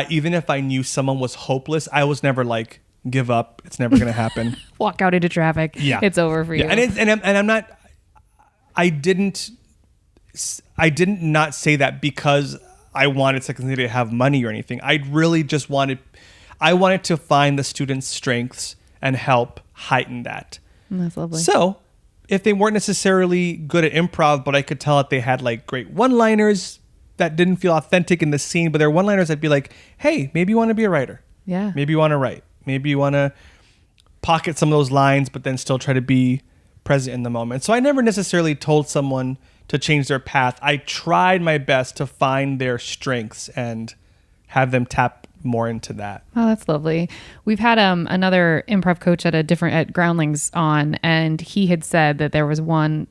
even if I knew someone was hopeless, I was never like, give up. It's never going to happen. Walk out into traffic. Yeah. It's over for you. And I'm not, I didn't not say that because I wanted Second City to have money or anything. I really just wanted to find the students' strengths and help heighten that. That's lovely. So if they weren't necessarily good at improv, but I could tell that they had like great one-liners that didn't feel authentic in the scene, but they're one-liners that'd be like, hey, maybe you want to be a writer. Yeah. Maybe you want to write. Maybe you want to pocket some of those lines, but then still try to be present in the moment. So I never necessarily told someone to change their path. I tried my best to find their strengths and have them tap more into that. Oh, that's lovely. We've had another improv coach at Groundlings on, and he had said that there was one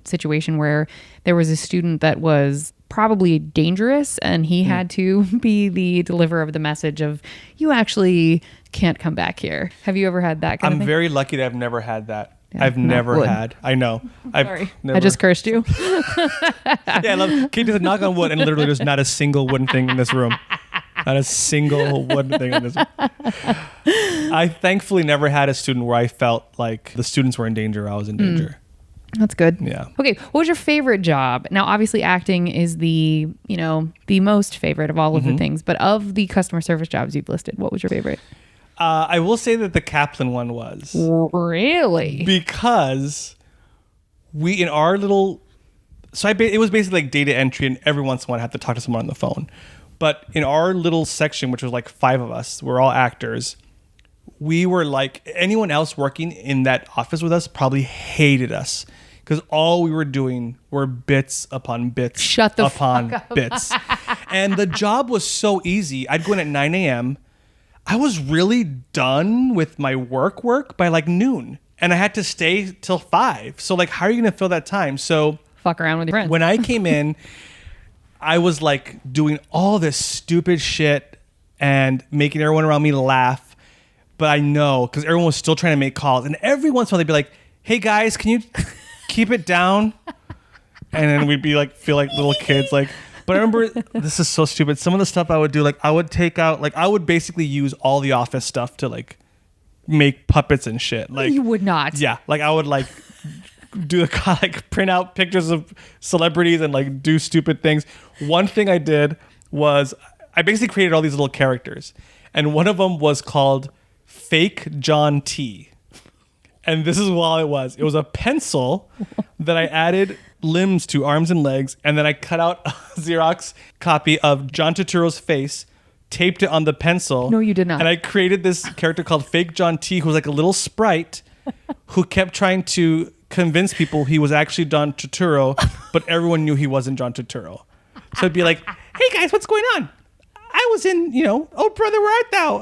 situation where there was a student that was probably dangerous, and he had to be the deliverer of the message of, you actually can't come back here. Have you ever had that kind of I'm thing? very lucky that I've never had that. Yeah, I've never wood. had. I know. Sorry, I just cursed you. Yeah, I love Kate does a knock on wood, and literally there's not a single wooden thing in this room. Not a single wooden thing in this room. I thankfully never had a student where I felt like the students were in danger, I was in danger. That's good. Yeah. Okay, what was your favorite job? Now, obviously, acting is the most favorite of all of the things, but of the customer service jobs you've listed, what was your favorite? I will say that the Kaplan one was. Really? Because we, in our little... it was basically like data entry, and every once in a while I have to talk to someone on the phone. But in our little section, which was like 5 of us, we're all actors, we were like... Anyone else working in that office with us probably hated us. Because all we were doing were bits upon bits. Shut the upon fuck up. bits. And the job was so easy. I'd go in at 9 a.m., I was really done with my work by like noon, and I had to stay till 5. So like, how are you going to fill that time? So Fuck around with your friends. when I came in, I was like doing all this stupid shit and making everyone around me laugh. But I know, because everyone was still trying to make calls, and every once in a while they'd be like, "Hey guys, can you keep it down?" And then we'd be like, feel like little kids, like. But I remember, this is so stupid. Some of the stuff I would do, like I would take out, like I would basically use all the office stuff to like make puppets and shit. Like you would not. Yeah, like I would like do like print out pictures of celebrities and like do stupid things. One thing I did was I basically created all these little characters, and one of them was called Fake John T. And this is what it was. It was a pencil that I added limbs to, arms and legs, and then I cut out a Xerox copy of John Turturro's face, taped it on the pencil. No, you did not. And I created this character called Fake John T, who was like a little sprite who kept trying to convince people he was actually John Turturro, but everyone knew he wasn't John Turturro. So it'd be like, "Hey guys, what's going on? I was in, Oh brother, where art thou?"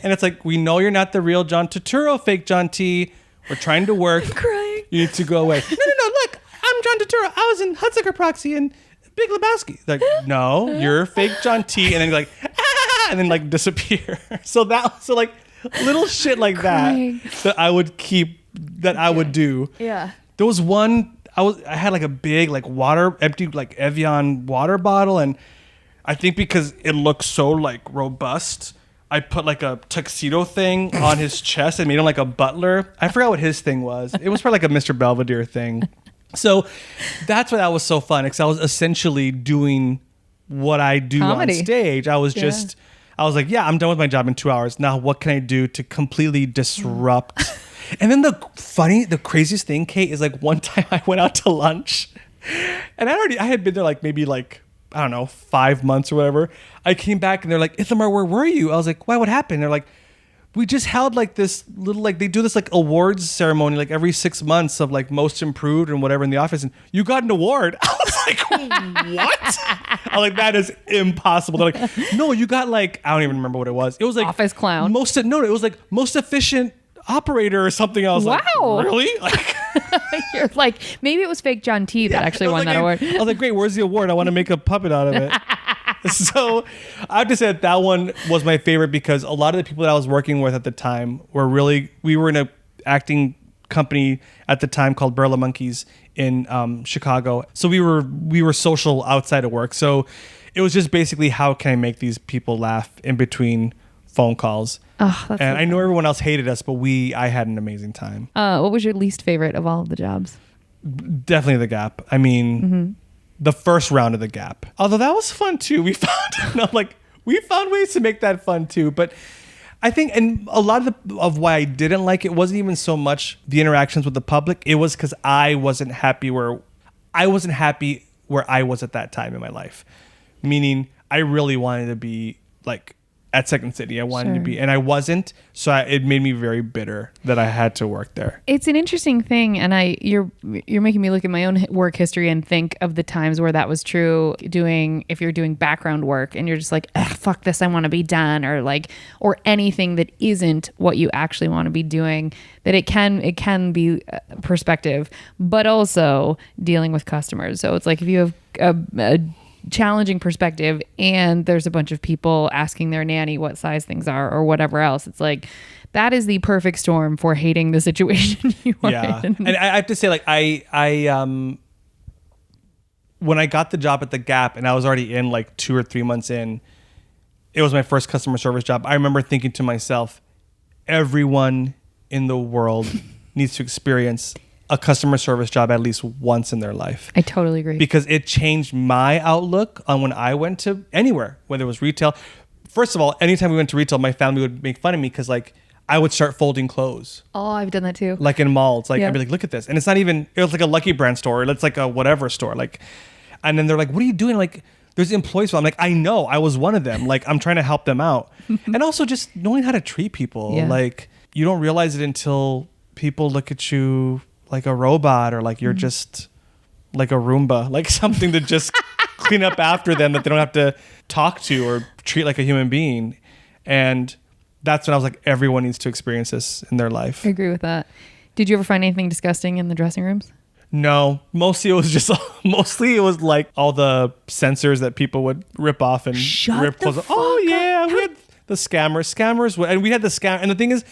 And it's like, "We know you're not the real John Turturro, Fake John T. We're trying to work. I'm crying. You need to go away." No, look, I'm John Turturro. I was in Hudsucker Proxy and Big Lebowski. Like, "No, you're Fake John T." And then like, and then like disappear. So like little shit like Crying. that I would keep, that I would do. Yeah. There was one, I had like a big like empty like Evian water bottle, and I think because it looked so like robust, I put like a tuxedo thing on his chest and made him like a butler. I forgot what his thing was. It was probably like a Mr. Belvedere thing. So that's why that was so fun, because I was essentially doing what I do Comedy. on stage. I was like, yeah, I'm done with my job in 2 hours. Now what can I do to completely disrupt? And then the craziest thing, Kate, is like one time I went out to lunch, and I had been there like maybe like, I don't know, 5 months or whatever. I came back and they're like, "Ithamar, where were you?" I was like, "Why? What happened?" They're like, "We just held like this little, like they do this like awards ceremony like every 6 months of like most improved and whatever in the office, and you got an award." I was like, "What?" I'm like, "That is impossible." They're like, "No, you got like," I don't even remember what it was. It was like Office clown. it was like most efficient operator or something. I was like, Wow. "Really?" Like, You're like, maybe it was Fake John T that actually won that award. I was like, "Great, where's the award? I want to make a puppet out of it." So I have to say that one was my favorite, because a lot of the people that I was working with at the time we were in a acting company at the time called Burla Monkeys in Chicago. So we were social outside of work. So it was just basically, how can I make these people laugh in between phone calls? Oh, that's And so I know everyone else hated us, but I had an amazing time. What was your least favorite of all of the jobs? Definitely the Gap. I mean, the first round of the Gap. Although that was fun too. We found ways to make that fun too. But I think, and a lot of why I didn't like it wasn't even so much the interactions with the public. It was because I wasn't happy where I was at that time in my life. Meaning, I really wanted to be like at Second City. I wanted to Sure. be, and I wasn't. So it made me very bitter that I had to work there. It's an interesting thing, and you're making me look at my own work history and think of the times where that was true. If you're doing background work and you're just like, ugh, fuck this, I want to be done, or anything that isn't what you actually want to be doing. That it can be perspective, but also dealing with customers. So it's like if you have a challenging perspective and there's a bunch of people asking their nanny what size things are or whatever else, it's like that is the perfect storm for hating the situation you are in. And I have to say, like, I when I got the job at the Gap and I was already in like 2 or 3 months in, it was my first customer service job. I remember thinking to myself, everyone in the world needs to experience a customer service job at least once in their life. I totally agree. Because it changed my outlook on when I went to anywhere, whether it was retail. First of all, anytime we went to retail, my family would make fun of me because like I would start folding clothes. Oh, I've done that too. Like in malls. Like Yeah. I'd be like, look at this. And it's not even, it was like a Lucky Brand store. It's like a whatever store. Like, and then they're like, what are you doing? Like, there's employees. I'm like, I know, I was one of them. Like, I'm trying to help them out. And also just knowing how to treat people. Yeah. Like, you don't realize it until people look at you like a robot or like you're just like a Roomba, like something to just clean up after them that they don't have to talk to or treat like a human being. And that's when I was like, everyone needs to experience this in their life. I agree with that. Did you ever find anything disgusting in the dressing rooms? No, mostly it was like all the sensors that people would rip off and Shut rip the clothes. fuck Oh yeah, up. we had the scammers, and we had the scam. And the thing is,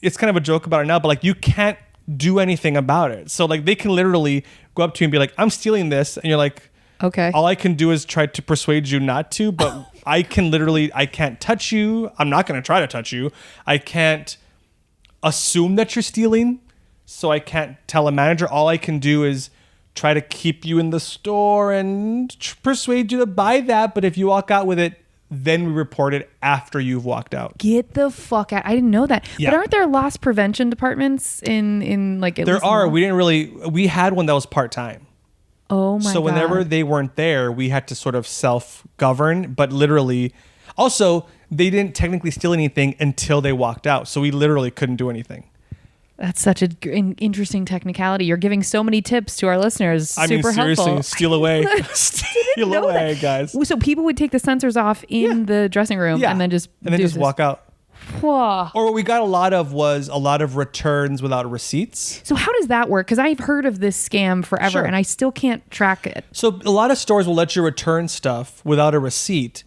it's kind of a joke about it now, but like you can't do anything about it. So like they can literally go up to you and be like, I'm stealing this. And you're like, Okay. all I can do is try to persuade you not to, but I can't touch you. I'm not going to try to touch you. I can't assume that you're stealing. So I can't tell a manager. All I can do is try to keep you in the store and persuade you to buy that. But if you walk out with it, then we report it after you've walked out. Get the fuck out. I didn't know that. Yeah. But aren't there loss prevention departments in like at There least are. Malls? We had one that was part-time. Oh my god. So whenever they weren't there, we had to sort of self-govern, but literally, also, they didn't technically steal anything until they walked out. So we literally couldn't do anything. That's such an interesting technicality. You're giving so many tips to our listeners. I mean, Super seriously, helpful. steal away. Steal know away, that. guys. So people would take the sensors off in the dressing room and then just walk out. Whoa. Or what we got a lot of was a lot of returns without receipts. So how does that work? Because I've heard of this scam forever Sure. and I still can't track it. So a lot of stores will let you return stuff without a receipt,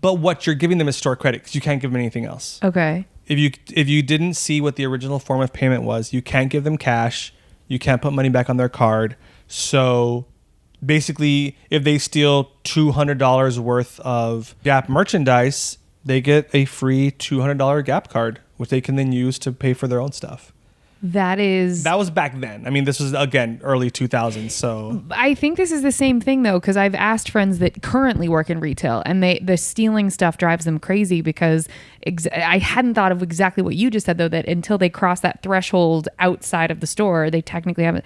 but what you're giving them is store credit because you can't give them anything else. Okay. If you didn't see what the original form of payment was, you can't give them cash. You can't put money back on their card. So basically, if they steal $200 worth of Gap merchandise, they get a free $200 Gap card, which they can then use to pay for their own stuff. That was back then. I mean, this was, again, early 2000s. So I think this is the same thing though, because I've asked friends that currently work in retail, and the stealing stuff drives them crazy because I hadn't thought of exactly what you just said though, that until they cross that threshold outside of the store, they technically haven't.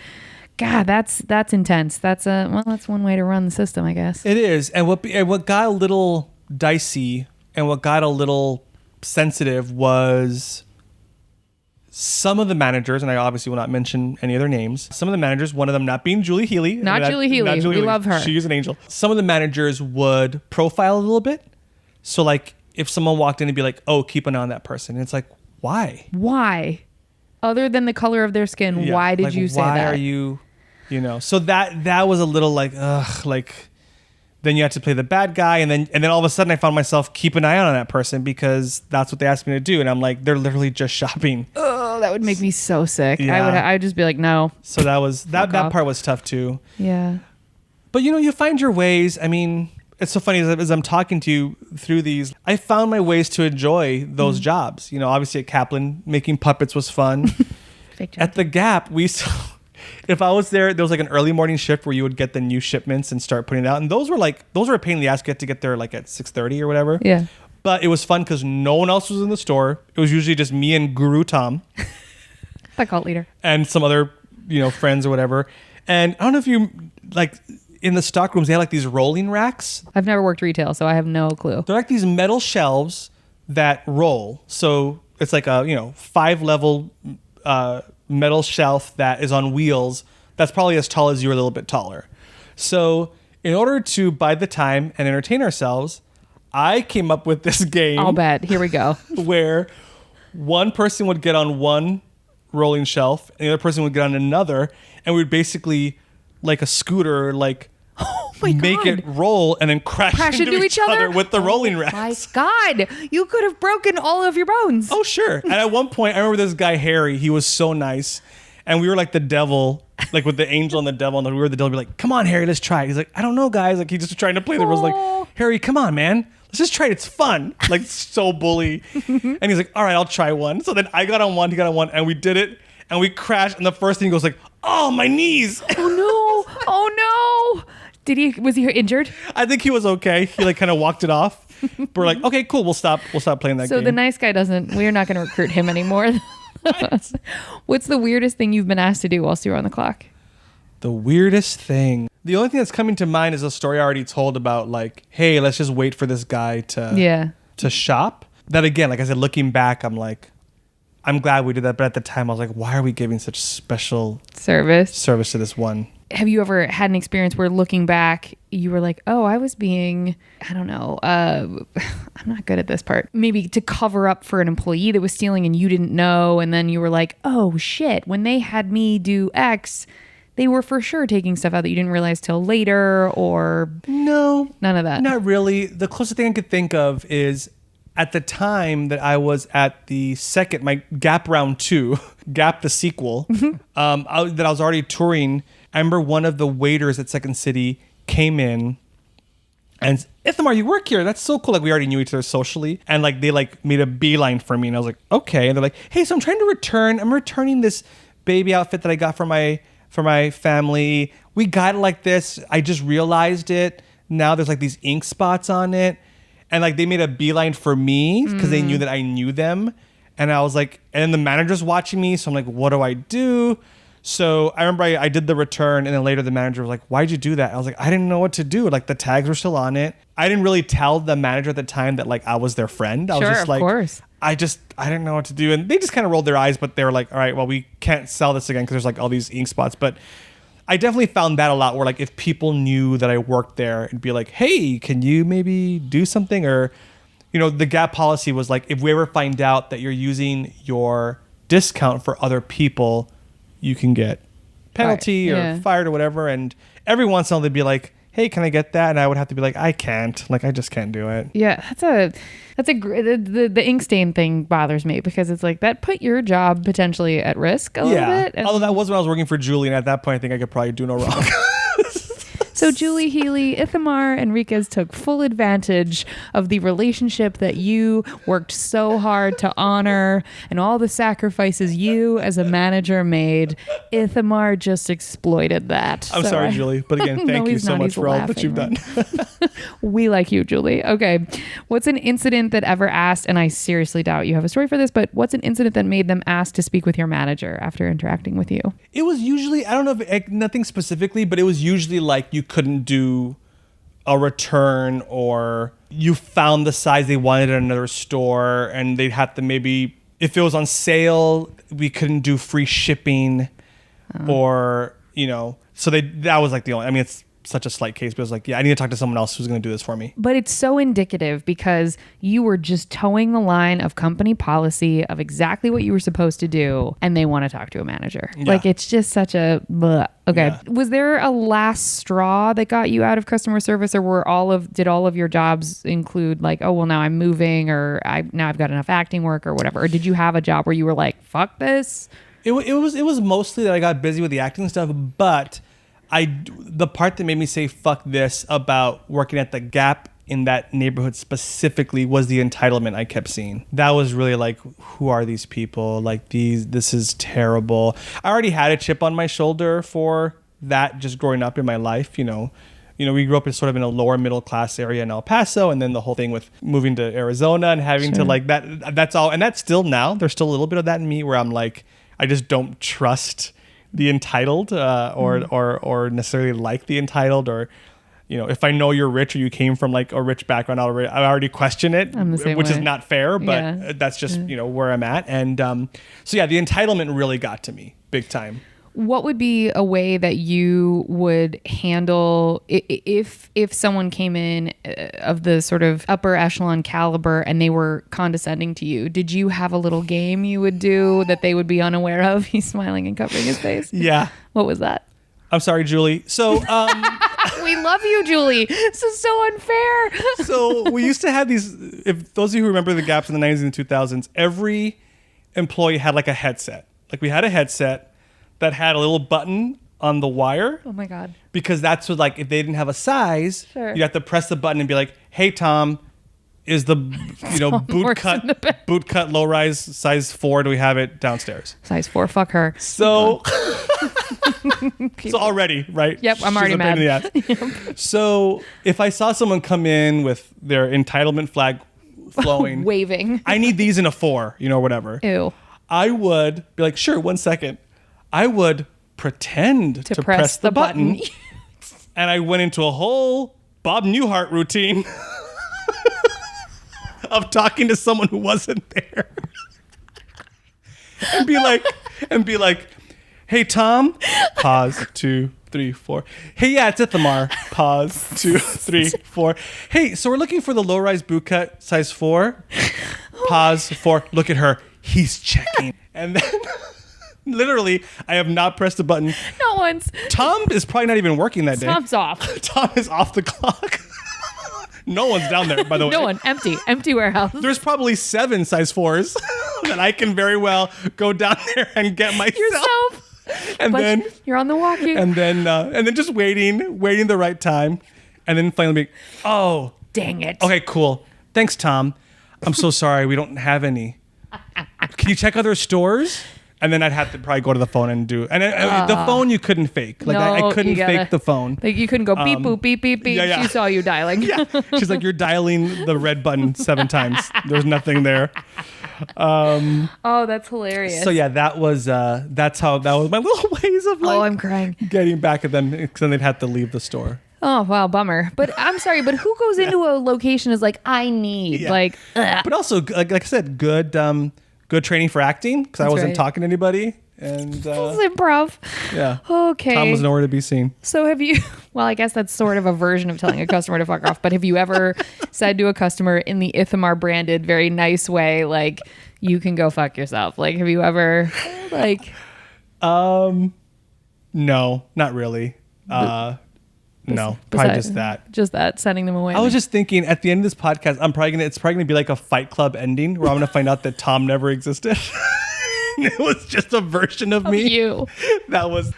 God, that's intense. That's one way to run the system, I guess. it is. And what got a little dicey and what got a little sensitive was some of the managers, and I obviously will not mention any other names. Some of the managers, one of them not being Julie Healy. Not Julie Healy. We love her. She is an angel. Some of the managers would profile a little bit. So like if someone walked in and be like, oh, keep an eye on that person. And it's like, why? Why? Other than the color of their skin, Yeah. why did Like, you say why that? are you so that was a little like, ugh, like then you had to play the bad guy, and then all of a sudden I found myself keep an eye on that person because that's what they asked me to do, and I'm like, they're literally just shopping. Oh, that would make me so sick. Yeah. I'd just be like, no. So that was that off. part was tough too. Yeah. But you find your ways. I mean, it's so funny as I'm talking to you through these, I found my ways to enjoy those jobs. Obviously at Kaplan, making puppets was fun. Fake job. At the Gap, if I was there was like an early morning shift where you would get the new shipments and start putting it out. And those were a pain in the ass to get there like at 6:30 or whatever. Yeah. But it was fun because no one else was in the store. It was usually just me and Guru Tom The cult leader. and some other, friends or whatever. And I don't know if you in the stock rooms, they had like these rolling racks. I've never worked retail, so I have no clue. They're like these metal shelves that roll. So it's like a 5-level metal shelf that is on wheels. That's probably as tall as you, or a little bit taller. So in order to buy the time and entertain ourselves, I came up with this game. I'll bet. Here we go. Where one person would get on one rolling shelf and the other person would get on another, and we would basically, like a scooter, like make it roll and then crash into each other with the rolling racks. My God, you could have broken all of your bones. Oh, sure. And at one point, I remember this guy, Harry, he was so nice. And we were like the devil, like with the angel and the devil. And we were the devil. Be like, come on, Harry, let's try it. He's like, I don't know, guys. Like, he's just trying to play the rules. Like, Harry, come on, man. Let's just try it. It's fun. Like, so bully. And he's like, all right, I'll try one. So then I got on one, he got on one, and we did it. And we crashed. And the first thing he goes like, oh, my knees. Oh, no. Oh, no. Was he injured? I think he was okay. He like kind of walked it off. But we're like, okay, cool. We'll stop playing that game. So the nice guy we're not going to recruit him anymore. What's the weirdest thing you've been asked to do whilst you were on the clock? The weirdest thing. The only thing that's coming to mind is a story I already told about, like, hey, let's just wait for this guy to shop. That again, like I said, looking back, I'm like, I'm glad we did that. But at the time I was like, why are we giving such special service to this one? Have you ever had an experience where looking back, you were like, oh, I was being, I don't know, I'm not good at this part. Maybe to cover up for an employee that was stealing and you didn't know. And then you were like, oh, shit, when they had me do X, they were for sure taking stuff out that you didn't realize till later, or... No. None of that? Not really. The closest thing I could think of is at the time that I was at my Gap round 2, Gap the sequel, that I was already touring. I remember one of the waiters at Second City came in and, Ithamar, you work here. That's so cool. Like, we already knew each other socially. And like, they like made a beeline for me. And I was like, okay. And they're like, hey, so I'm returning this baby outfit that I got for my family. We got it like this. I just realized it. Now there's like these ink spots on it. And like, they made a beeline for me because they knew that I knew them. And I was like, and then the manager's watching me. So I'm like, what do I do? So I remember I did the return, and then later the manager was like, why'd you do that? I was like, I didn't know what to do. Like, the tags were still on it. I didn't really tell the manager at the time that like I was their friend. I was just like, course. I didn't know what to do. And they just kind of rolled their eyes, but they were like, all right, well, we can't sell this again because there's like all these ink spots. But I definitely found that a lot, where like if people knew that I worked there, it'd be like, hey, can you maybe do something? Or, the Gap policy was like, if we ever find out that you're using your discount for other people, you can get penalty or fired or whatever. And every once in a while they'd be like, hey, can I get that? And I would have to be like, I can't. Like, I just can't do it. Yeah, the ink stain thing bothers me, because it's like that put your job potentially at risk a little bit. Although that was when I was working for Julie, and at that point I think I could probably do no wrong. So Julie, Healy, Ithamar, Enriquez took full advantage of the relationship that you worked so hard to honor and all the sacrifices you as a manager made. Ithamar just exploited that. I'm sorry, Julie. But again, thank you so much for all that you've done. We like you, Julie. Okay. What's an incident that ever asked, and I seriously doubt you have a story for this, but what's an incident that made them ask to speak with your manager after interacting with you? It was usually, I don't know if nothing specifically, but it was usually like you couldn't do a return, or you found the size they wanted at another store and they'd have to, maybe if it was on sale, we couldn't do free shipping, or so that was like the only, I mean, it's such a slight case, but it was like, yeah, I need to talk to someone else who's going to do this for me. But it's so indicative, because you were just towing the line of company policy of exactly what you were supposed to do, and they want to talk to a manager. Yeah. Like, it's just such a bleh. Okay. Yeah. Was there a last straw that got you out of customer service, or did all of your jobs include like, oh, well, now I'm moving, or now I've got enough acting work or whatever? Or did you have a job where you were like, fuck this? It was mostly that I got busy with the acting stuff, but the part that made me say fuck this about working at the Gap in that neighborhood specifically was the entitlement I kept seeing. That was really like, who are these people? Like, this is terrible. I already had a chip on my shoulder for that just growing up in my life. We grew up in sort of in a lower middle class area in El Paso, and then the whole thing with moving to Arizona and having to like that's all. And that's still now. There's still a little bit of that in me where I'm like, I just don't trust the entitled or necessarily like the entitled, or if I know you're rich or you came from like a rich background, I already question it, I'm the same which is way. not fair, but Yeah. that's just where I'm at. And so yeah, the entitlement really got to me big time. What would be a way that you would handle if someone came in of the sort of upper echelon caliber and they were condescending to you? Did you have a little game you would do that they would be unaware of? He's smiling and covering his face. Yeah. What was that? I'm sorry, Julie. So We love you, Julie. This is so unfair. so we used to have these, if those of you who remember the gaps in the 90s and 2000s, every employee had like a headset. Like we had a headset that had a little button on the wire. Oh my God. Because that's what, like, if they didn't have a size, Sure. you'd have to press the button and be like, "Hey Tom, is the boot cut low rise size 4? Do we have it downstairs?" Size 4, fuck her. So so already, right? Yep, I'm She's already a pain in mad. the ass. So if I saw someone come in with their entitlement flag flowing, Waving. I need these in a 4, whatever. Ew. I would be like, "Sure, 1 second." I would pretend to press the button. And I went into a whole Bob Newhart routine of talking to someone who wasn't there. and be like, "Hey Tom," pause, 2, 3, 4. "Hey, yeah, it's Ithamar." Pause, 2, 3, 4. "Hey, so we're looking for the low-rise boot cut size 4. Pause, 4. "Look at her. He's checking." And then literally, I have not pressed a button. Not once. Tom is probably not even working that day. Tom's off. Tom is off the clock. No one's down there, by the way. No one. Empty warehouse. There's probably 7 size 4s that I can very well go down there and get myself. Yourself. And But then you're on the walkie. and then just waiting the right time, and then finally be, "Oh, Dang it. okay, cool. Thanks, Tom. I'm so sorry, we don't have any. Can you check other stores?" And then I'd have to probably go to the phone and do. And the phone you couldn't fake. Like I No, couldn't you gotta- fake the phone. Like you couldn't go beep boop beep beep beep. yeah. She saw you dialing. Yeah. She's like, "You're dialing the red button 7 times. There's nothing there." Oh, that's hilarious. So yeah, that was my little ways of like Oh, I'm crying. getting back at them, because then they'd have to leave the store. Oh wow, bummer. But I'm sorry, but who goes into a location is like, I need Yeah. like ugh. But also, like I said, good training for acting, because I That's wasn't right. talking to anybody, and This is improv. yeah, Okay. Tom was nowhere to be seen. So have you, well, I guess that's sort of a version of telling a customer to fuck off, but have you ever said to a customer in the Ithamar branded, very nice way, like, you can go fuck yourself? Like, have you ever, like, No, not really. No, probably besides- just that. Just that, sending them away? I was just thinking, at the end of this podcast, it's probably gonna be like a Fight Club ending, where I'm gonna find out that Tom never existed. It was just a version of me. you. That was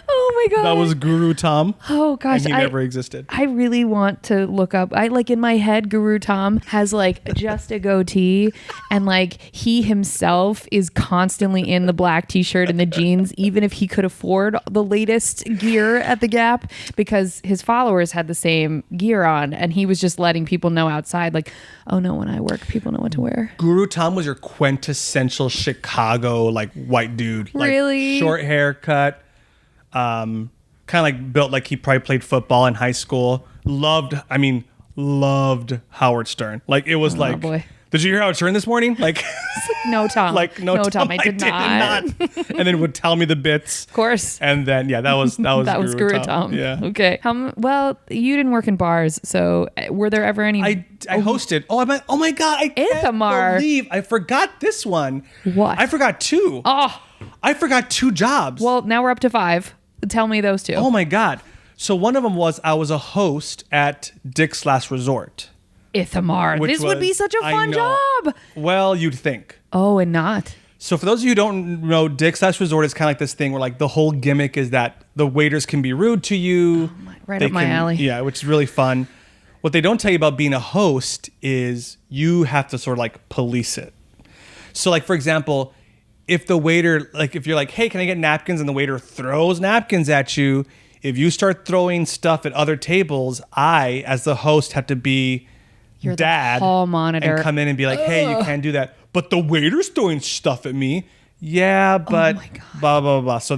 Oh my God. that was Guru Tom. Oh gosh. And he never existed. I really want to look up. I like in my head, Guru Tom has like just a goatee, and like he himself is constantly in the black t-shirt and the jeans, even if he could afford the latest gear at the Gap, because his followers had the same gear on, and he was just letting people know outside, like, oh no, when I work, people know what to wear. Guru Tom was your quintessential Chicago like white dude. Like, Really? short haircut, kind of like built like he probably played football in high school. Loved Howard Stern. Like it was like, boy. "Did you hear Howard Stern this morning?" Like, No, Tom. like no, Tom, I did not. And then would tell me the bits. Of course. And then that was That was Guru Tom. Yeah. Okay. Well, you didn't work in bars, so were there ever any? I hosted. Oh my God! I can't Ithamar. believe I forgot this one. What? I forgot 2. Oh, I forgot 2 jobs. well, now we're up to 5. Tell me those 2. Oh my God! So one of them was I was a host at Dick's Last Resort. Ithamar. which This would be was- such a I fun know. job. Well, you'd think. Oh, and not. So for those of you who don't know, Dick's Last Resort is kind of like this thing where like the whole gimmick is that the waiters can be rude to you. Right They up my alley. Yeah, which is really fun. What they don't tell you about being a host is you have to sort of like police it. So like, for example, if the waiter, like if you're like, "Hey, can I get napkins?" and the waiter throws napkins at you, if you start throwing stuff at other tables, I, as the host, have to be You're the dad hall monitor. and come in and be like, "Hey, you can't do that." But the waiter's throwing stuff at me. yeah, but my God. blah, blah, blah. So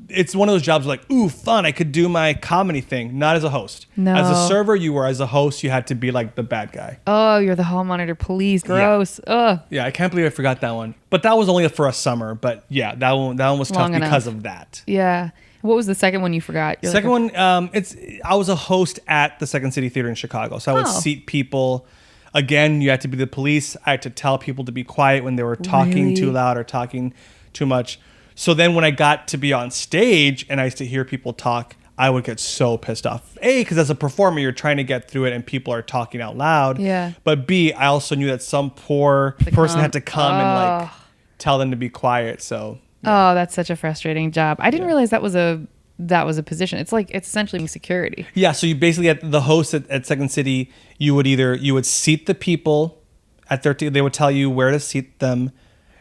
it's one of those jobs like, ooh, fun. I could do my comedy thing, not as a host. No. As a server, you were. As a host, you had to be like the bad guy. Oh, you're the hall monitor police. Gross. Ugh. Yeah, I can't believe I forgot that one. But that was only for a summer. But yeah, that one was tough Long because enough. of that. Yeah. What was the second one you forgot? You're Second like, one, I was a host at the Second City Theater in Chicago. So I would Oh. seat people. Again, you had to be the police. I had to tell people to be quiet when they were talking Really? too loud or talking too much. So then when I got to be on stage and I used to hear people talk, I would get so pissed off. A, because as a performer, you're trying to get through it and people are talking out loud. Yeah. But B, I also knew that some poor person had to come and like tell them to be quiet. So Oh, that's such a frustrating job. I didn't realize that was a position. It's essentially security. yeah, so you basically at the host at Second City, you would seat the people at their they would tell you where to seat them.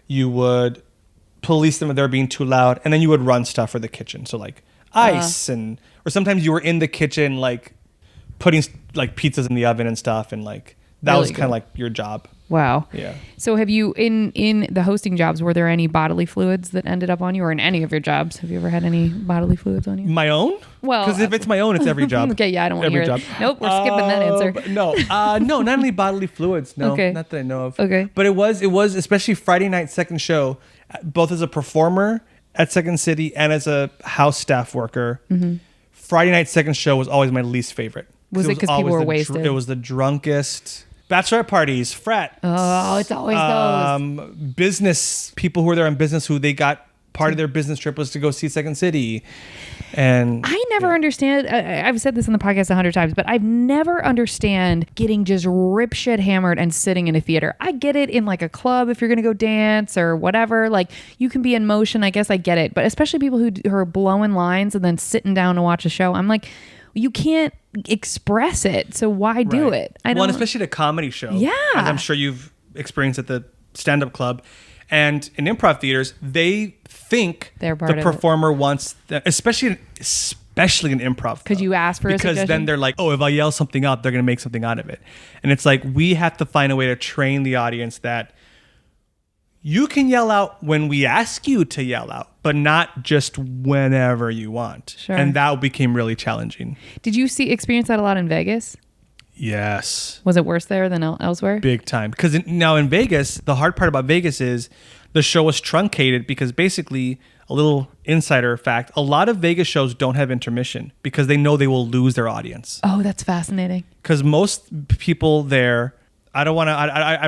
You would police them if they're being too loud, and then you would run stuff for the kitchen. So like ice or sometimes you were in the kitchen like putting like pizzas in the oven and stuff, and like that Really was kind good. of like your job. Wow. Yeah. So have you in the hosting jobs, were there any bodily fluids that ended up on you, or in any of your jobs? Have you ever had any bodily fluids on you? My own? Well, because if it's my own, it's every job. Okay, yeah, I don't want to every hear job. it. Nope, we're skipping that answer. No, not only bodily fluids. No, Okay. not that I know of. Okay. But it was especially Friday night second show, both as a performer at Second City and as a house staff worker. Mm-hmm. Friday night second show was always my least favorite. Was it 'cause people always were the wasted? It was the drunkest. Bachelorette parties, frat. Oh, it's always those. Business people who were there on business who they got part of their business trip was to go see Second City. And I never understand. I've said this in the podcast 100 times, but I've never understand getting just rip shit hammered and sitting in a theater. I get it in like a club if you're going to go dance or whatever. Like you can be in motion. I guess I get it. But especially people who are blowing lines and then sitting down to watch a show. I'm like, you can't express it. So why do Right. it? I don't. Well, and especially at a comedy show. Yeah. As I'm sure you've experienced at the stand-up club. And in improv theaters, they think They're part the of it. performer wants, especially in improv. Could though. you ask for a Because suggestion? then they're like, oh, if I yell something out, they're going to make something out of it. And it's like, we have to find a way to train the audience that you can yell out when we ask you to yell out, but not just whenever you want. Sure. And that became really challenging. Did you experience that a lot in Vegas? Yes. Was it worse there than elsewhere? Big time. Because now in Vegas, the hard part about Vegas is the show was truncated because basically, a little insider fact, a lot of Vegas shows don't have intermission because they know they will lose their audience. Oh, that's fascinating. Because most people there, I'm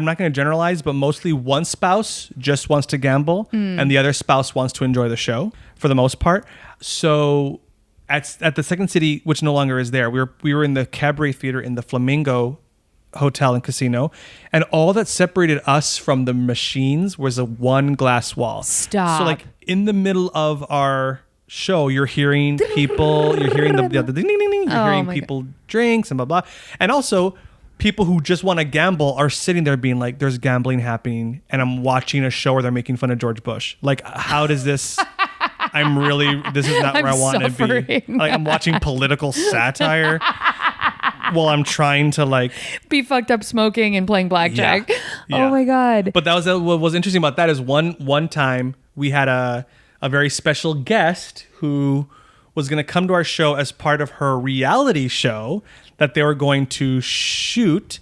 not going to generalize, but mostly one spouse just wants to gamble and the other spouse wants to enjoy the show for the most part. So at the Second City, which no longer is there, we were in the Cabaret Theater in the Flamingo Hotel and Casino, and all that separated us from the machines was a one glass wall. Stop. So like in the middle of our show, you're hearing people, you're hearing the ding, ding, ding, ding, you're hearing my people drinks and blah blah, and also people who just want to gamble are sitting there being like, there's gambling happening and I'm watching a show where they're making fun of George Bush. Like, how does this, this is not where I want to be. suffering. Like, I'm watching political satire while I'm trying to like, Be fucked up smoking and playing blackjack. Yeah. Oh my God. but that was, what was interesting about that is one time we had a very special guest who was going to come to our show as part of her reality show that they were going to shoot.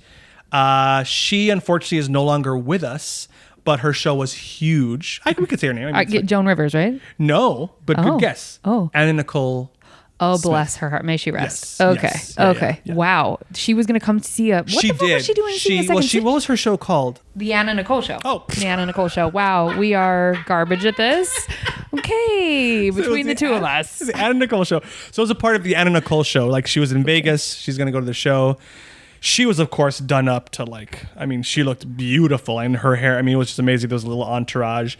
She unfortunately is no longer with us, but her show was huge. We could say her name. I mean, I it's get like- Joan Rivers, right? no, but Oh. good guess. Oh. Anna Nicole. Oh, Smith. bless her heart. May she rest. Yes, Okay. yes. Yeah, Okay. yeah. Wow. She was going to come to see what She the fuck did. was she doing? What was her show called? The Anna Nicole Show. Oh. The Anna Nicole Show. Wow. We are garbage at this. Okay. So it Between was the two of Anna- us. The Anna Nicole show. So it was a part of the Anna Nicole show. Like she was in Vegas. She's going to go to the show. She was, of course, done up to like, I mean, she looked beautiful and her hair, I mean, it was just amazing. There was a little entourage.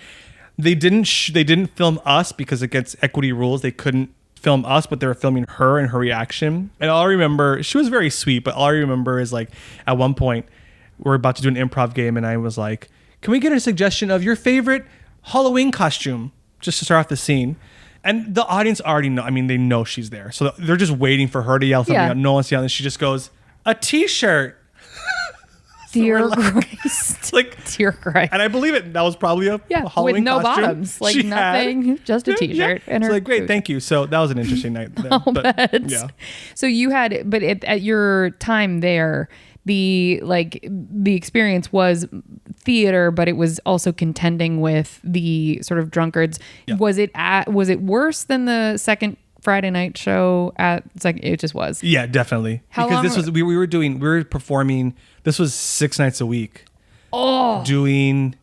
They didn't film us because against equity rules. They couldn't film us, but they were filming her and her reaction. And all I remember, she was very sweet, but all I remember is like at one point we're about to do an improv game and I was like, can we get a suggestion of your favorite Halloween costume just to start off the scene? And the audience already know, I mean, they know she's there. So they're just waiting for her to yell something Yeah. out. No one's yelling. She just goes, a t-shirt. Dear we're Christ. like, Dear Christ. and I believe it. That was probably a Yeah, Halloween with no costume bottoms, like she nothing, had. just a t-shirt. Yeah. And It's her like, great, boots. thank you. So that was an interesting night. There. I'll But, bet. yeah. So you had, but at your time there, the experience was theater, but it was also contending with the sort of drunkards. Yeah. Was it worse than the second Friday night show it's like it just was. Yeah, definitely. How because long this was we were performing. This was 6 nights a week. Doing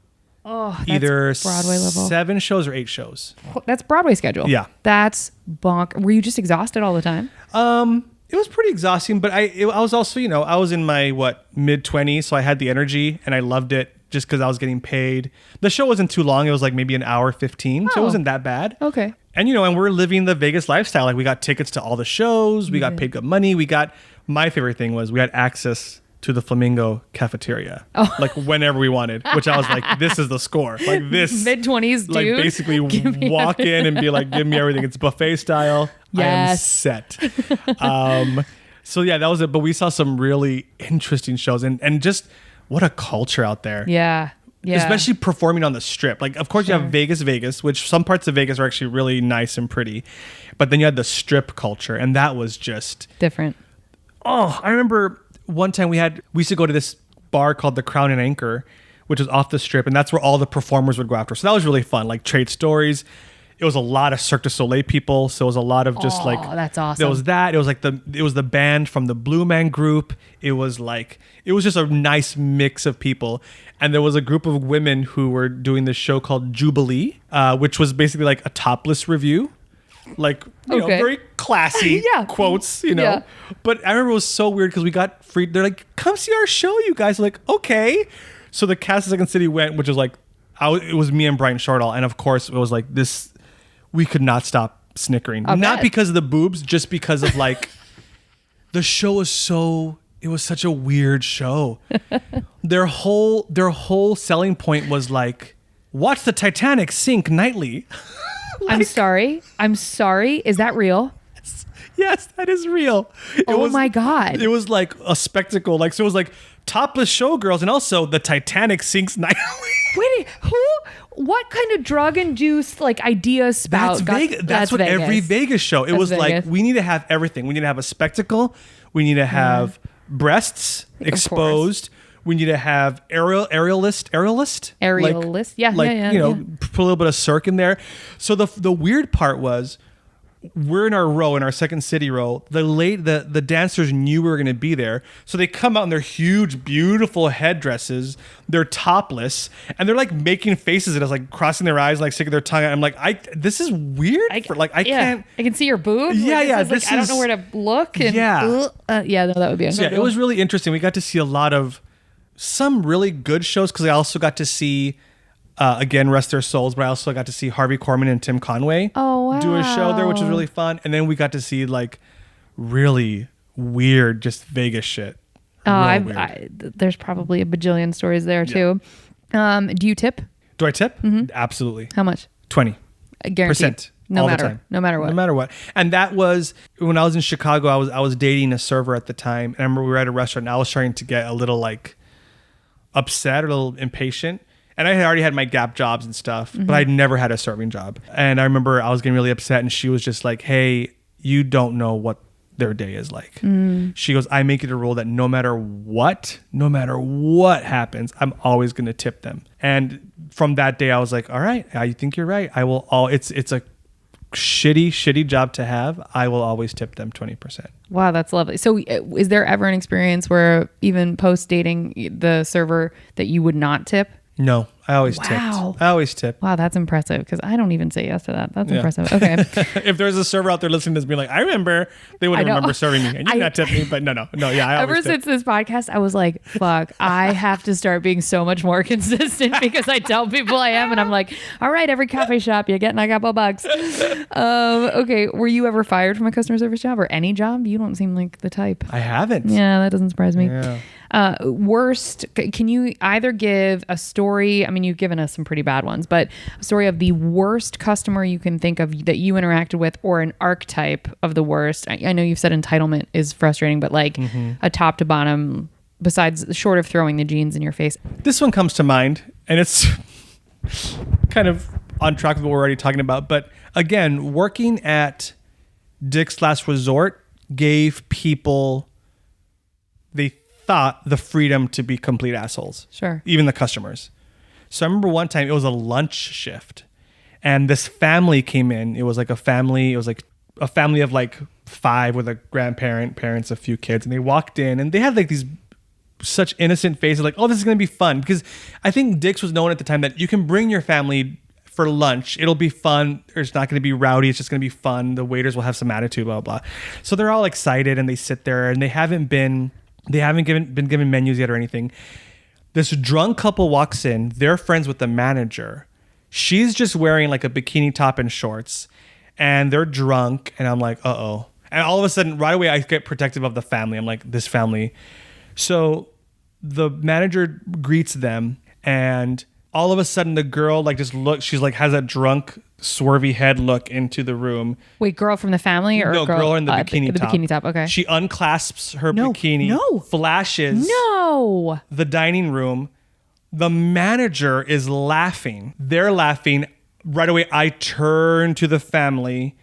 That's either Broadway level. 7 shows or 8 shows. That's Broadway schedule. Yeah. That's bonk. Were you just exhausted all the time? It was pretty exhausting, but I was also, I was in my mid-20s, so I had the energy and I loved it just because I was getting paid. The show wasn't too long; it was like maybe an hour 15, so it wasn't that bad. Okay. And and we're living the Vegas lifestyle. Like we got tickets to all the shows, we got paid good money. My favorite thing was we had access to the Flamingo cafeteria, like whenever we wanted. Which I was like, this is the score. Like this mid-20s, dude. like basically walk in and be like, give me everything. It's buffet style. I am Yes. set. So yeah, that was it. But we saw some really interesting shows and just what a culture out there. Yeah. Yeah. Especially performing on the Strip. Like, of course, you have Vegas, which some parts of Vegas are actually really nice and pretty. But then you had the Strip culture, and that was just different. Oh, I remember one time we used to go to this bar called the Crown and Anchor, which was off the Strip, and that's where all the performers would go after. So that was really fun, like trade stories. It was a lot of Cirque du Soleil people, so it was a lot of just that's awesome. There was that. It was the band from the Blue Man Group. It was just a nice mix of people, and there was a group of women who were doing this show called Jubilee, which was basically like a topless review, like very classy Yeah. quotes, Yeah. But I remember it was so weird because we got free. They're like, "Come see our show, you guys." We're like, okay. So the cast of Second City went, which was like, it was me and Brian Shortall, and of course it was like this. We could not stop snickering, not because of the boobs, just because of the show was it was such a weird show. Their whole selling point was like, watch the Titanic sink nightly. I'm sorry. Is that real? Yes, that is real. My God. It was like a spectacle. So it was like topless showgirls and also the Titanic sinks nightly. Wait, what kind of drug-induced ideas spout? That's Vegas. That's what Vegas. every Vegas show. It was Vegas. like, we need to have everything. We need to have a spectacle. We need to have breasts exposed. We need to have aerialist. Aerialist. Yeah. Put a little bit of Cirque in there. So the weird part was, we're in our Second City row. The dancers knew we were going to be there, so they come out in their huge, beautiful headdresses. They're topless, and they're like making faces at us, like crossing their eyes, like sticking their tongue out. I'm like, this is weird. I can't. I can see your boobs. Yeah, yeah. I don't know where to look. And, Yeah. No, that would be uncomfortable. So yeah, it was really interesting. We got to see a lot of some really good shows because I also got to see. Again, rest their souls, but I also got to see Harvey Korman and Tim Conway do a show there, which was really fun. And then we got to see really weird, just Vegas shit. There's probably a bajillion stories there too. Do you tip? Do I tip? Mm-hmm. Absolutely. How much? 20%. Guaranteed. No matter what. No matter what. And that was when I was in Chicago. I was dating a server at the time, and I remember we were at a restaurant. And I was starting to get a little upset or a little impatient. And I had already had my Gap jobs and stuff, but I'd never had a serving job. And I remember I was getting really upset, and she was just like, "Hey, you don't know what their day is like." She goes, "I make it a rule that no matter what happens, I'm always going to tip them." And from that day, I was like, "All right, I think you're right. I will it's a shitty job to have. I will always tip them 20%. Wow, that's lovely. So is there ever an experience where even post dating the server that you would not tip? No, I always tipped. I always tip. Wow, that's impressive because I don't even say yes to that. That's impressive. Okay. If there's a server out there listening to this being like, I remember, they wouldn't remember serving me. And you did not tip me, but no. Yeah, I always Ever since this podcast, I was like, fuck, I have to start being so much more consistent because I tell people I am and I'm like, all right, every coffee shop, you're getting a couple bucks. Okay. Were you ever fired from a customer service job or any job? You don't seem like the type. I haven't. Yeah, that doesn't surprise me. Yeah. Worst, can you either give a story? I mean, you've given us some pretty bad ones, but a story of the worst customer you can think of that you interacted with, or an archetype of the worst. I know you've said entitlement is frustrating, but a top to bottom besides short of throwing the jeans in your face? This one comes to mind, and it's kind of on track with what we're already talking about. But again, working at Dick's Last Resort gave people, they thought, the freedom to be complete assholes. Sure. Even the customers. So I remember one time it was a lunch shift, and this family came in. It was like a family. It was like a family of like 5 with a grandparent, parents, a few kids, and they walked in and they had like these such innocent faces, like, oh, this is going to be fun. Because I think Dick's was known at the time that you can bring your family for lunch. It'll be fun. It's not going to be rowdy. It's just going to be fun. The waiters will have some attitude, blah, blah, blah. So they're all excited and they sit there and they haven't been given menus yet or anything. This drunk couple walks in. They're friends with the manager. She's just wearing like a bikini top and shorts, and they're drunk. And I'm like, uh-oh. And all of a sudden, right away, I get protective of the family. I'm like, this family. So the manager greets them, and all of a sudden the girl like just looks, she's like has a drunk swervy head look into the room. Wait, girl from the family or no, girl in the bikini top. The bikini top, okay. She unclasps her bikini, flashes the dining room. The manager is laughing. They're laughing. Right away, I turn to the family.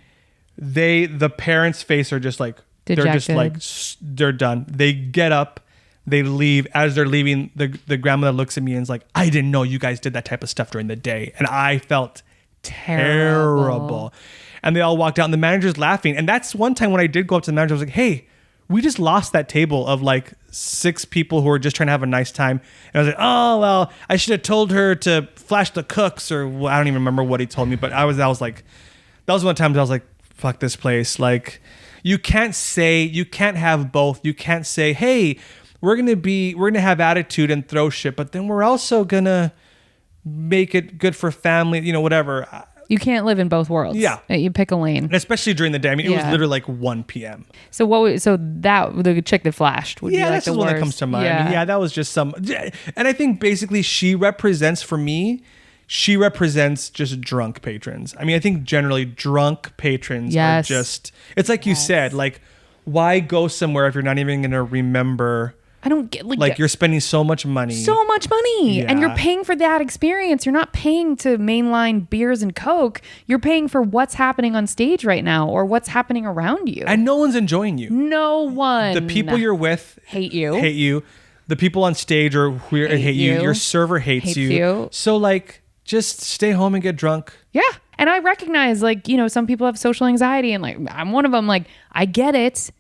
The parents' face are just like, dejected. They're just like, they're done. They get up. They leave. As they're leaving, the grandmother looks at me and is like, I didn't know you guys did that type of stuff during the day. And I felt terrible. And they all walked out and the manager's laughing. And that's one time when I did go up to the manager, I was like, hey, we just lost that table of like 6 people who were just trying to have a nice time. And I was like, oh, well, I should have told her to flash the cooks, or I don't even remember what he told me. But that was like, that was one time I was like, fuck this place. Like, you can't have both. You can't say, hey, we're gonna have attitude and throw shit, but then we're also gonna make it good for family, whatever. You can't live in both worlds. Yeah, you pick a lane, and especially during the day. I mean, it was literally like 1 p.m. So the chick that flashed would be like the worst. Yeah, that's the one that comes to mind. Yeah. I mean, that was just some, and I think basically she represents just drunk patrons. I mean, I think generally drunk patrons are just, it's like you said, like, why go somewhere if you're not even going to remember? I don't get like you're spending so much money, and you're paying for that experience. You're not paying to mainline beers and Coke. You're paying for what's happening on stage right now or what's happening around you. And no one's enjoying you. No one. The people you're with hate you. The people on stage hate you. Your server hates you. So like, just stay home and get drunk. Yeah. And I recognize, like, some people have social anxiety, and like, I'm one of them. Like, I get it.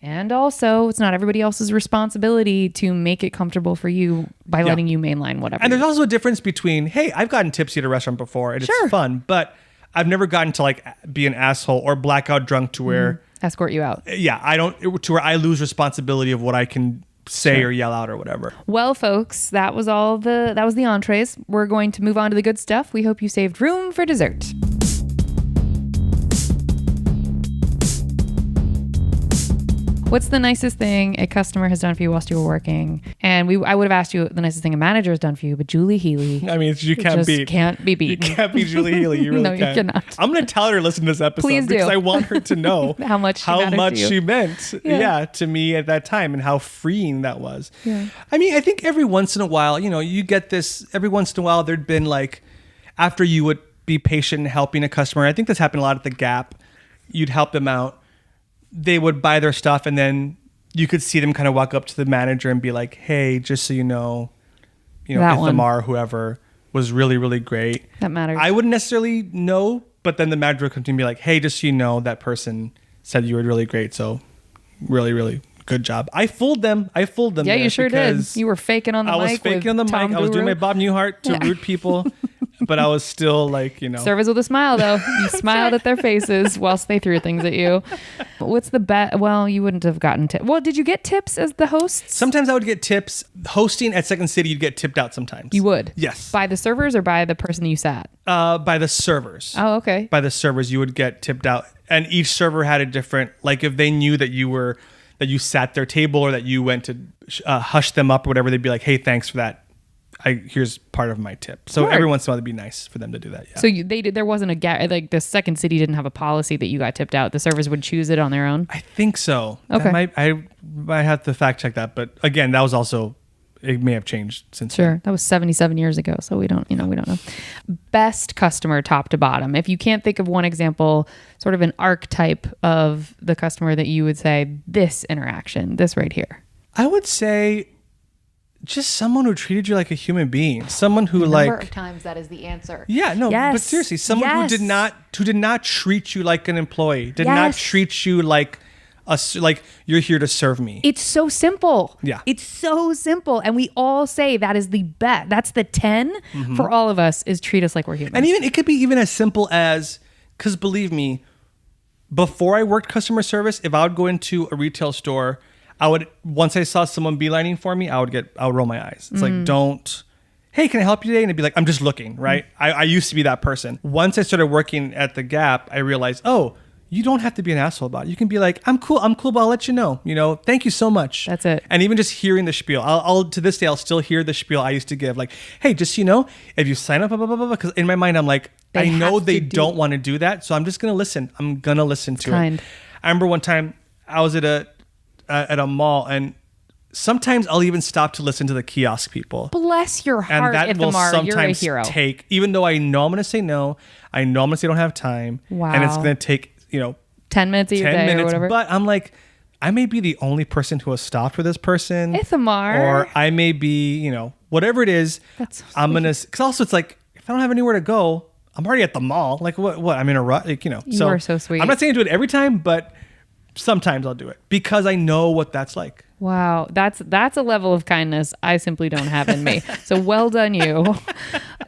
And also, it's not everybody else's responsibility to make it comfortable for you by letting you mainline whatever. And there's also a difference between, hey, I've gotten tipsy at a restaurant before and it's fun, but I've never gotten to like be an asshole or blackout drunk to where escort you out. Yeah, to where I lose responsibility of what I can say or yell out or whatever. Well, folks, that was the entrees. We're going to move on to the good stuff. We hope you saved room for dessert. What's the nicest thing a customer has done for you whilst you were working? And I would have asked you the nicest thing a manager has done for you, but Julie Healy. I mean, you can't be beaten. You can't beat Julie Healy. You really no, you cannot. I'm going to tell her to listen to this episode. Please do. Because I want her to know how much she meant to me at that time and how freeing that was. Yeah. I mean, I think every once in a while, you get this, every once in a while there'd been like, after you would be patient in helping a customer, I think this happened a lot at the Gap, you'd help them out. They would buy their stuff, and then you could see them kind of walk up to the manager and be like, hey, just so you know, Ithamar, whoever, was really, really great. That matters. I wouldn't necessarily know, but then the manager would come to me and be like, hey, just so you know, that person said you were really great. So really, really good job. I fooled them. Yeah, you sure did. You were faking on the mic. I was faking on the mic. I was doing my Bob Newhart to root people. But I was still like, Service with a smile, though. You smiled at their faces whilst they threw things at you. What's the bet? Well, you wouldn't have gotten tips. Well, did you get tips as the host? Sometimes I would get tips. Hosting at Second City, you'd get tipped out sometimes. You would? Yes. By the servers or by the person you sat? By the servers. Oh, okay. By the servers, you would get tipped out. And each server had a different, like if they knew that you sat their table or that you went to hush them up or whatever, they'd be like, hey, thanks for that here's part of my tip. So Smart. every once in a while, it'd be nice for them to do that. Yeah. So they did. There wasn't like the second city didn't have a policy that you got tipped out. The servers would choose it on their own. I think so. Okay. I might have to fact check that, but again, that was also, it may have changed since. Sure, then. that was 77 years ago, so we don't know. Best customer top to bottom. If you can't think of one example, sort of an archetype of the customer that you would say, this interaction, this right here. I would say just someone who treated you like a human being, someone who Number of times that is the answer. Yeah, no, Yes. but seriously, someone Yes. who did not treat you like an employee, did not Yes. treat you like like you're here to serve me. It's so simple. Yeah. It's so simple. And we all say that is the best. That's the 10 for all of us is treat us like we're humans. And even it could be even as simple as, because believe me, before I worked customer service, if I would go into a retail store, once I saw someone beelining for me, I would roll my eyes. It's like, don't, hey, can I help you today? And it'd be like, I'm just looking, right? I used to be that person. Once I started working at the Gap, I realized, oh, you don't have to be an asshole about it. You can be like, I'm cool, but I'll let you know. Thank you so much. That's it. And even just hearing the spiel, I'll to this day, I'll still hear the spiel I used to give. Like, hey, just so you know, if you sign up, because in my mind, I'm like, They I know have they to do- don't want to do that, so I'm just gonna listen. I'm gonna listen to kind. it. I remember one time I was at a mall, and sometimes I'll even stop to listen to the kiosk people. Bless your And heart, that will Ithamar. You're a sometimes hero. take, even though I know I'm gonna say no, I know I'm gonna say I don't have time, and it's Wow. gonna take 10 minutes of your 10 day minutes, or whatever. but I'm like, I may be the only person who has stopped for this person. Ithamar. Or I may be, whatever it is, That's so I'm going to, because also it's like, if I don't have anywhere to go, I'm already at the mall. Like what? I'm in a rut, You are so sweet. I'm not saying do it every time, but sometimes I'll do it because I know what that's like. Wow, that's a level of kindness I simply don't have in me. So well done, you.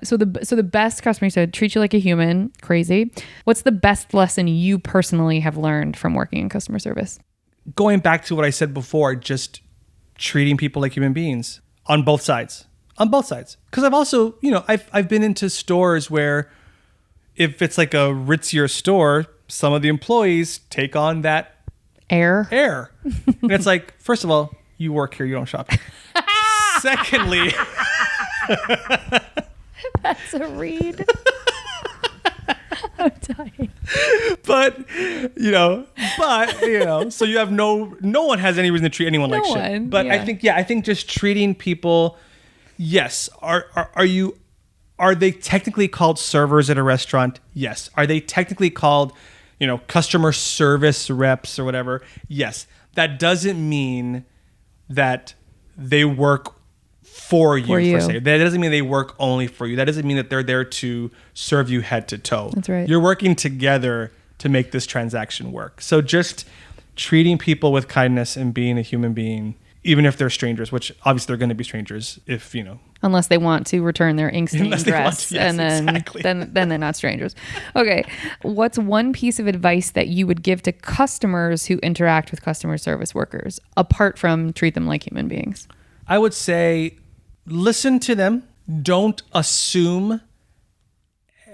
So the best customer, you said, treat you like a human. Crazy. What's the best lesson you personally have learned from working in customer service? Going back to what I said before, just treating people like human beings on both sides. Because I've also, I've been into stores where if it's like a ritzier store, some of the employees take on that Air. And it's like, first of all, you work here, you don't shop here. Secondly, That's a read. I'm dying. but so you have no one has any reason to treat anyone like No shit. one, But yeah. I think just treating people, yes. Are they technically called servers at a restaurant? Yes. Are they technically called, customer service reps or whatever? Yes. That doesn't mean that they work for you, per se. That doesn't mean they work only for you. That doesn't mean that they're there to serve you head to toe. That's right. You're working together to make this transaction work. So just treating people with kindness and being a human being, even if they're strangers, which obviously they're going to be strangers if, Unless they want to return their ink stained Unless they want dress, to, yes, and then, exactly. then they're not strangers. Okay, what's one piece of advice that you would give to customers who interact with customer service workers, apart from treat them like human beings? I would say listen to them. Don't assume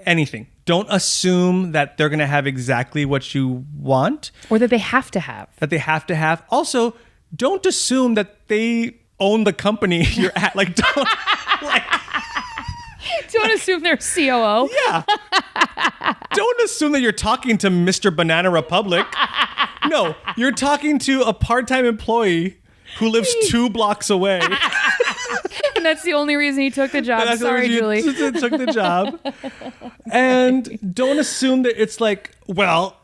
anything. Don't assume that they're going to have exactly what you want. Or that they have to have. Also, don't assume that they own the company you're at. Like, don't. Don't assume they're COO. Yeah. Don't assume that you're talking to Mr. Banana Republic. No, you're talking to a part-time employee who lives 2 blocks away. And that's the only reason he took the job. That's the Sorry, reason Julie. you took the job. And don't assume that it's like, well,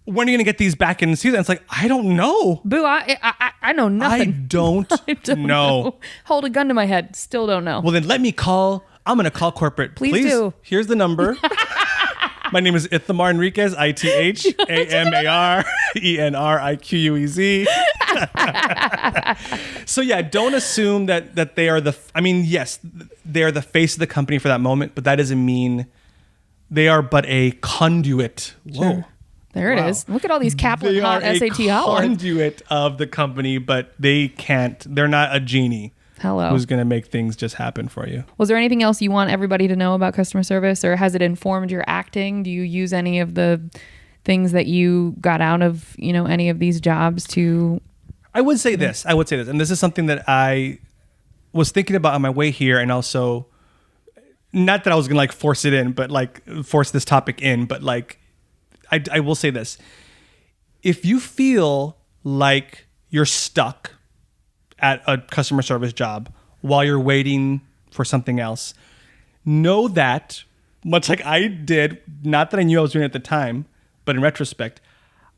when are you going to get these back in the season? It's like, I don't know. Boo, I know I nothing. don't, I don't know. Hold a gun to my head. Still don't know. Well, then let me call. I'm going to call corporate. Please do. Here's the number. My name is Ithamar Enriquez, ITHAMAR ENRIQUEZ. So yeah, don't assume that they are yes, they are the face of the company for that moment, but that doesn't mean they are but a conduit. Whoa. Sure. There it is. Look at all these Kaplan They hot are SAT a hot words. conduit of the company, but they're not a genie. Hello. Who's going to make things just happen for you. Was there anything else you want everybody to know about customer service, or has it informed your acting? Do you use any of the things that you got out of, any of these jobs to? I would say this, and this is something that I was thinking about on my way here, and also not that I was gonna like force it in, but like force this topic in, but like I will say this. If you feel like you're stuck at a customer service job while you're waiting for something else, know that, much like I did, not that I knew I was doing it at the time, but in retrospect,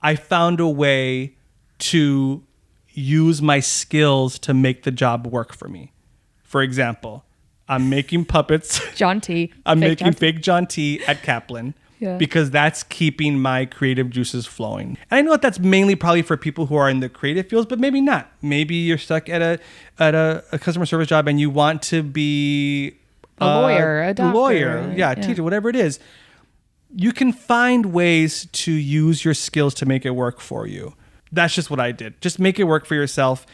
I found a way to use my skills to make the job work for me. For example, I'm making puppets. John T. I'm Fake making John T. fake John T at Kaplan. Yeah. Because that's keeping my creative juices flowing. And I know that that's mainly probably for people who are in the creative fields, but maybe not. Maybe you're stuck at a customer service job and you want to be A lawyer, a doctor. yeah, a teacher, whatever it is. You can find ways to use your skills to make it work for you. That's just what I did. Just make it work for yourself.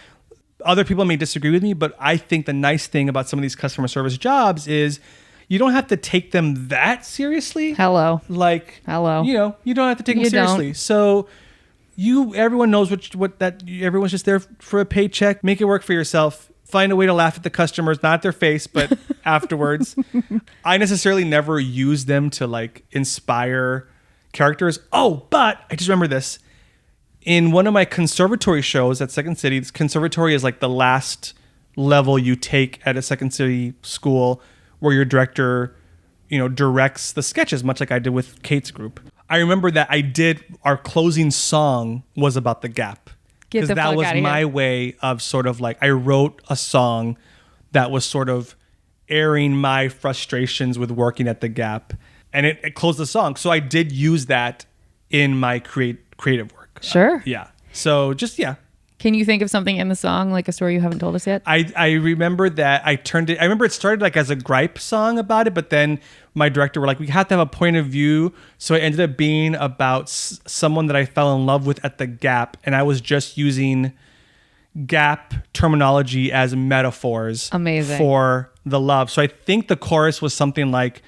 Other people may disagree with me, but I think the nice thing about some of these customer service jobs is you don't have to take them that seriously. Hello. Like, Hello. You know, you don't have to take them You seriously. don't. So everyone knows everyone's just there for a paycheck. Make it work for yourself. Find a way to laugh at the customers, not their face, but afterwards. I necessarily never use them to like inspire characters. Oh, but I just remember this. In one of my conservatory shows at Second City, this conservatory is like the last level you take at a Second City school where your director, directs the sketches, much like I did with Kate's group. I remember that our closing song was about the Gap. Because that was my way of sort of like, I wrote a song that was sort of airing my frustrations with working at the Gap. And it closed the song. So I did use that in my creative work. Sure. Yeah. So just, yeah. Can you think of something in the song, like a story you haven't told us yet? I remember that I remember it started like as a gripe song about it, but then my director were like, we have to have a point of view. So it ended up being about someone that I fell in love with at the Gap. And I was just using Gap terminology as metaphors. Amazing. For the love. So I think the chorus was something like,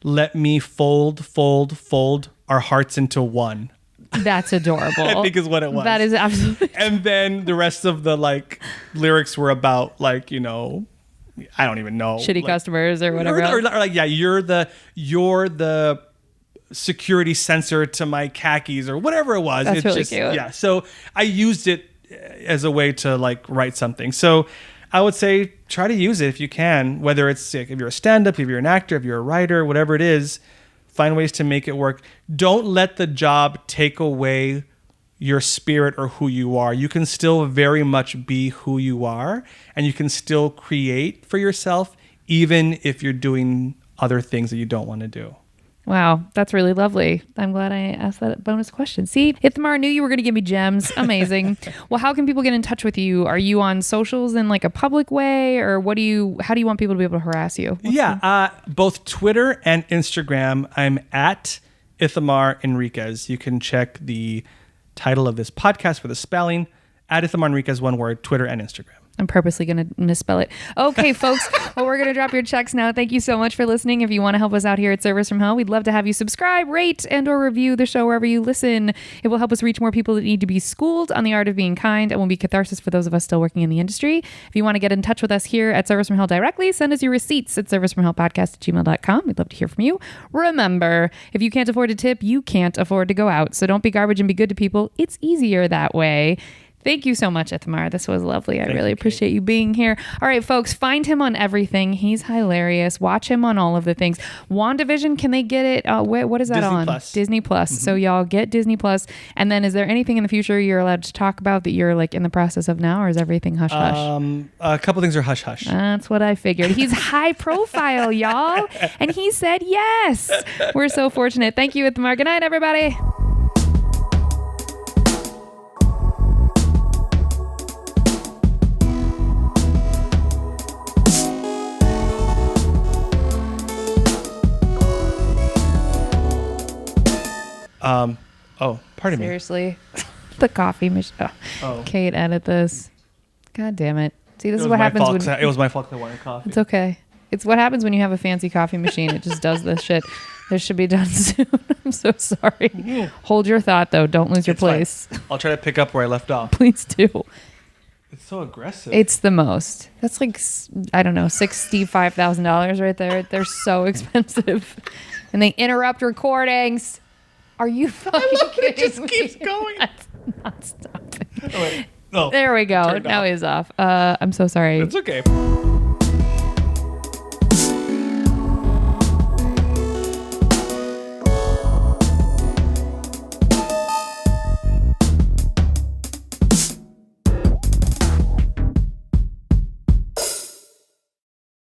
let me fold our hearts into one. That's adorable. I think is what it was. That is absolutely. And then the rest of the like lyrics were about like, I don't even know. Shitty like, customers or whatever. Or like, yeah, you're the security sensor to my khakis or whatever it was. That's It's really just, cute. Yeah. So I used it as a way to like write something. So I would say try to use it if you can, whether it's if you're a stand-up, if you're an actor, if you're a writer, whatever it is. Find ways to make it work. Don't let the job take away your spirit or who you are. You can still very much be who you are, and you can still create for yourself, even if you're doing other things that you don't want to do. Wow, that's really lovely. I'm glad I asked that bonus question. See, Ithamar, knew you were going to give me gems. Amazing. Well, how can people get in touch with you? Are you on socials in like a public way, or how do you want people to be able to harass you? Both Twitter and Instagram. I'm at Ithamar Enriquez. You can check the title of this podcast for the spelling at Ithamar Enriquez, one word, Twitter and Instagram. I'm purposely going to misspell it. Okay, folks. Well, we're going to drop your checks now. Thank you so much for listening. If you want to help us out here at Service from Hell, we'd love to have you subscribe, rate, and or review the show wherever you listen. It will help us reach more people that need to be schooled on the art of being kind and will be catharsis for those of us still working in the industry. If you want to get in touch with us here at Service from Hell directly, send us your receipts at servicefromhellpodcast@gmail.com. We'd love to hear from you. Remember, if you can't afford to tip, you can't afford to go out. So don't be garbage and be good to people. It's easier that way. Thank you so much, Ithamar. This was lovely. I really appreciate you being here. All right, folks, find him on everything. He's hilarious. Watch him on all of the things. WandaVision, can they get it? What is that Disney on? Plus. Disney Plus. Mm-hmm. So y'all get Disney Plus. And then is there anything in the future you're allowed to talk about that you're like in the process of now, or is everything hush hush? A couple things are hush hush. That's what I figured. He's high profile, y'all. And he said yes. We're so fortunate. Thank you, Ithamar. Good night, everybody. Pardon me. Seriously. The coffee machine. Oh. Kate, edit this. God damn it. See, this is what happens when... It was my fault because I wanted coffee. It's okay. It's what happens when you have a fancy coffee machine. It just does this shit. This should be done soon. I'm so sorry. Hold your thought, though. Don't lose your place. Fine. I'll try to pick up where I left off. Please do. It's so aggressive. It's the most. That's like, I don't know, $65,000 right there. They're so expensive. And they interrupt recordings. Are you fucking kidding it just me? keeps going. That's not stopping. Oh, wait. No, There we go. turned Now off. he's off. I'm so sorry. It's okay.